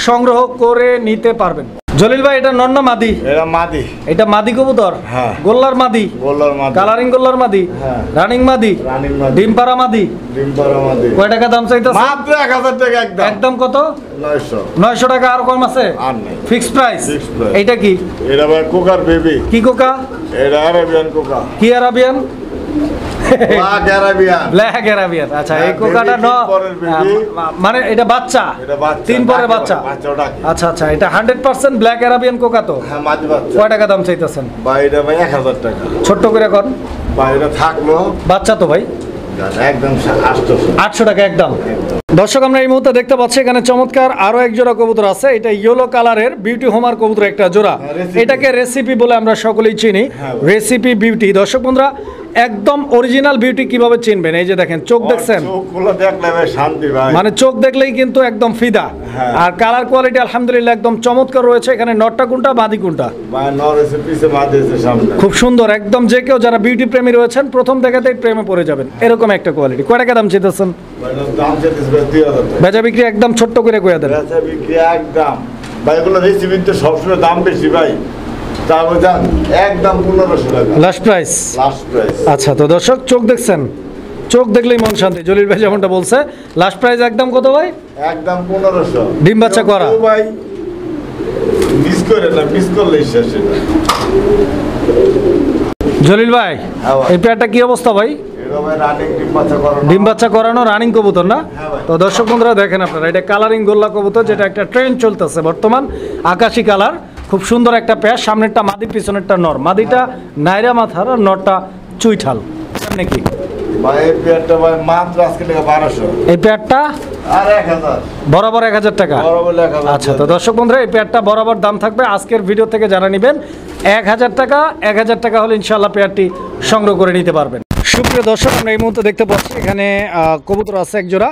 সংগ্রহ করে নিতে পারবেন। জলিল ভাই, এটা নর না মাদি? এটা মাদি। এটা মাদি কবুতর? হ্যাঁ। গোল্লার মাদি? গোল্লার মাদি। কালারিং গোল্লার মাদি? হ্যাঁ। রানিং মাদি? রানিং মাদি। ডিম পাড়া মাদি? ডিম পাড়া মাদি। কয় টাকা দাম চাইতেছে? মাত্র 1000 টাকা। একদম একদম কত? 900। 900 টাকা। আর কম আছে? আর নেই। Fixed price. Fixed price। এইটা কি? এটা ভাই কোকার বেবি। কি কোকা? এটা আরাবিয়ান কোকা। কি Arabian? Black Arabian. Black Arabian. আচ্ছা, এই হ্যাঁ, কোকাটা baby, তিন পরের baby। মানে এটা বাচ্চা? এটা বাচ্চা। 3 পরের বাচ্চা। বাচ্চাটা কি? আচ্ছা আচ্ছা, এটা 100% ব্ল্যাক আরাবিয়ান কোকা তো? হ্যাঁ, মাদি বাচ্চা। কয় টাকা দাম চাইতেছেন? ভাই এটা ভাই 1000 টাকা। ছোট্ট করে কর। ভাই এটা থাকলো বাচ্চা তো ভাই? একদম 800। 800 টাকা একদম। দর্শক, আমরা এই মুহূর্তে দেখতে পাচ্ছি এখানে চমৎকার আরো এক জোড়া কবুতর আছে। এটা ইয়েলো কালারের বিউটি হোমার কবুতর একটা জোড়া। recipe। এটাকে রেসিপি বলে আমরা সকলেই চিনি। Recipe beauty. দর্শক বন্ধুরা, একদম অরিজিনাল বিউটি কিভাবে চিনবেন? এই যে দেখেন, চোখ দেখছেন? চোখগুলো দেখলে ভাই শান্তি ভাই। মানে চোখ দেখলেই কিন্তু একদম ফিদা। হ্যাঁ। আর কালার কোয়ালিটি আলহামদুলিল্লাহ একদম চমৎকার রয়েছে। এখানে নটটা কোনটা, বাদি কোনটা? ভাই নর এসে পিছে মাদি এসে সামনে। খুব সুন্দর একদম। যে কেউ যারা বিউটি প্রেমী রয়েছেন, প্রথম দেখাতেই প্রেমে পড়ে যাবেন, এরকম একটা কোয়ালিটি। কয় টাকা দাম চেয়েছেন? ভাই দাম চাইতেছে ভাই 2000 টাকা। বেচা বিক্রি একদম ছোট্ট করে কয়ে দেন। বেচা বিক্রি একদম ভাই, এগুলো রেসিপি তো সবসময় দাম বেশি ভাই। তারপর যান একদম 1500 টাকা লাস্ট প্রাইস। Last price. আচ্ছা, তো দর্শক, চোখ দেখছেন? চোখ দেখলেই মন শান্তি। জলিল ভাই যেমনটা বলছে, লাস্ট প্রাইস একদম কত ভাই? একদম 1500। ডিম বাচ্চা করা? ভাই মিস করে না, মিস করলেই শেষ। জলিল ভাই, হ্যাঁ ভাই। এই পেয়ারটা কি অবস্থা ভাই? এটা ভাই রানিং ডিম বাচ্চা করানো। ডিম বাচ্চা করানো রানিং কবুতর না? হ্যাঁ ভাই। তো দর্শক বন্ধুরা দেখেন আপনারা, এটা কালারিং গোল্লা কবুতর, যেটা একটা ট্রেন্ড চলতেছে বর্তমান, আকাশি কালার। খুব সুন্দর একটা পেয়ার। সামনেরটা মাদি, পিছনেরটা নর। মাদিটা নাইরা মাথার আর নরটা চুইঠাল নাকি? ভাই এই পেয়ারটা ভাই মাত্র আজকে টাকা 1200। এই পেয়ারটা আর 1000 বরাবর 1000 টাকা। বরাবর 1000। আচ্ছা, তো দর্শক বন্ধুরা, এই পেয়ারটা বরাবর দাম থাকবে আজকের ভিডিও থেকে যারা নেবেন 1000 টাকা। 1000 টাকা হলে ইনশাআল্লাহ পেয়ারটি সংগ্রহ করে নিতে পারবেন। সুপ্রিয় দর্শক, আমরা এই মুহূর্তে দেখতে পাচ্ছি এখানে কবুতর আছে এক জোড়া,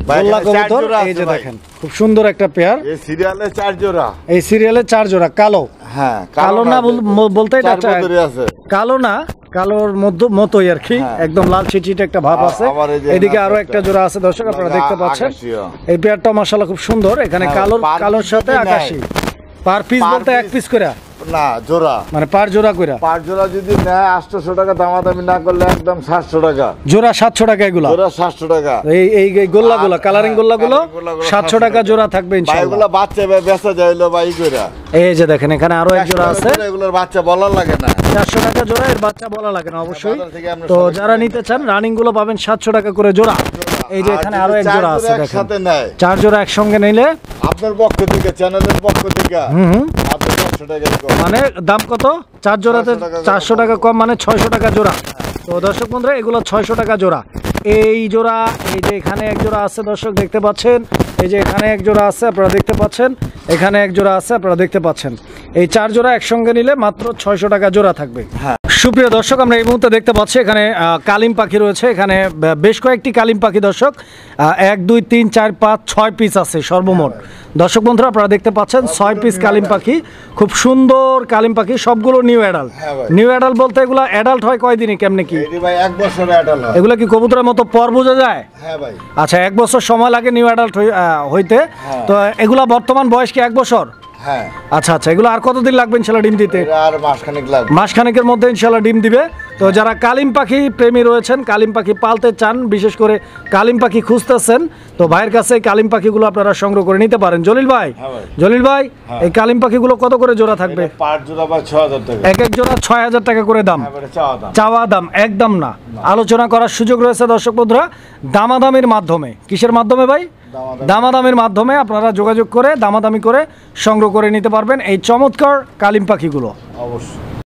ভাই, গোল্লা এখানে 4 কবুতর। জোড়া এই আছে যে ভাই। দেখেন, খুব সুন্দর একটা পেয়ার। এই সিরিয়ালে 4 জোড়া। এই সিরিয়ালে 4 জোড়া। কালো? হ্যাঁ, কালো না বলতে এটা 4 বছরই আছে। কালো না, কালোর মতোই আর কি। হ্যাঁ। একদম লাল চিটচিটে একটা ভাব আছে। আবার এই যে এদিকে আরো নাচটা। একটা জোড়া আছে দর্শক, আপনারা দেখতে পাচ্ছেন। আকাশীয়। এই পেয়ারটা মাশাআল্লাহ খুব সুন্দর। এখানে হ্যাঁ, পার কালোর পিস সাথে যদি আকাশি। পার পিস পার বলতে এক পিস। পিস করে? না, জোড়া। মানে পার জোড়া কইরা? পার জোড়া যদি নেয় 800 টাকা, দামাদামি না করলে একদম 700 টাকা। জোড়া 700 টাকা এগুলা? জোড়া 700 টাকা। এই গোল্লাগুলো, কালারিং গোল্লাগুলো কালারিং গোল্লাগুলো 700 টাকা জোড়া থাকবে ভাই ইনশাআল্লাহ। এগুলো বাচ্চা বেচা যাইলো ভাই কইরা। এই যে দেখেন, এখানে আরো এক জোড়া আছে। এগুলোর বাচ্চা বলার লাগে না। 400 টাকা জোড়া, এর বাচ্চা বলা লাগে না অবশ্যই। বাজার থেকে আমরা তো সবাই যারা নিতে চান রানিং গুলো পাবেন 700 টাকা করে জোড়া। এই যে এখানে আরো এক জোড়া আছে দেখেন। একসাথে নেয় 4 জোড়া একসঙ্গে নিলে আপনার পক্ষ থেকে, চ্যানেলের পক্ষ থেকে আপনি 400 টাকা কম। মানে দাম কত? 4 জোড়াতে 400 টাকা কম, মানে 600 টাকা জোড়া। তো দর্শক বন্ধুরা, এগুলো 600 টাকা জোড়া। এই জোড়া, এই যে এখানে এক জোড়া আছে দর্শক দেখতে পাচ্ছেন। এই যে এখানে এক জোড়া আছে আপনারা দেখতে পাচ্ছেন। এখানে এক জোড়া আছে, আপনারা দেখতে পাচ্ছেন। এই 4 জোড়া একসঙ্গে নিলে মাত্র 600 টাকা জোড়া থাকবে। সুপ্রিয় দর্শক, আমরা এই মুহূর্তে দেখতে পাচ্ছি এখানে কালিম পাখি রয়েছে। এখানে বেশ কয়েকটি কালিম পাখি দর্শক, 1 2 3 4 5 6 পিস আছে সর্বমোট। দর্শক বন্ধুরা, আপনারা দেখতে পাচ্ছেন 6 পিস কালিম পাখি, খুব সুন্দর কালিম পাখি, সবগুলো নিউ অ্যাডাল্ট। নিউ অ্যাডাল্ট বলতে এগুলো অ্যাডাল্ট হয় কয়দিনে, কেমনে কি? ভাই 1 বছরে অ্যাডাল্ট হয়। এগুলো কি কবুতরের মতো পর বোঝা যায়? হ্যাঁ ভাই। আচ্ছা, 1 বছর সময় লাগে নিউ অ্যাডাল্ট হইতে। তো এগুলা বর্তমান বয়স কি 1 বছর? হ্যাঁ। আচ্ছা আচ্ছা, এগুলো আর কতদিন লাগবে ইনশাল্লাহ ডিম দিতে? আর মাসখানেক লাগবে। মাসখানেকের মধ্যে ইনশাল্লাহ ডিম দিবে। তো যারা কালিম পাখি প্রেমী রয়েছেন, কালিম পাখি পালতে চান, বিশেষ করে কালিম পাখি খুঁজতেছেন, তো ভাইয়ের কাছে এই কালিম পাখিগুলো আপনারা সংগ্রহ করে নিতে পারেন। জলিল ভাই, জলিল ভাই, এই কালিম পাখিগুলো কত করে জোড়া থাকবে? 5 জোড়া বা 6000 টাকা। এক জোড়া 6000 টাকা করে দাম। চাওয়া দাম, একদম না, আলোচনা করার সুযোগ রয়েছে দর্শক বন্ধুরা, দামাদামির মাধ্যমে। কিসের মাধ্যমে ভাই? দামাদামির মাধ্যমে আপনারা যোগাযোগ করে দামাদামি করে সংগ্রহ করে নিতে পারবেন এই চমৎকার কালিম পাখিগুলো। অবশ্যই।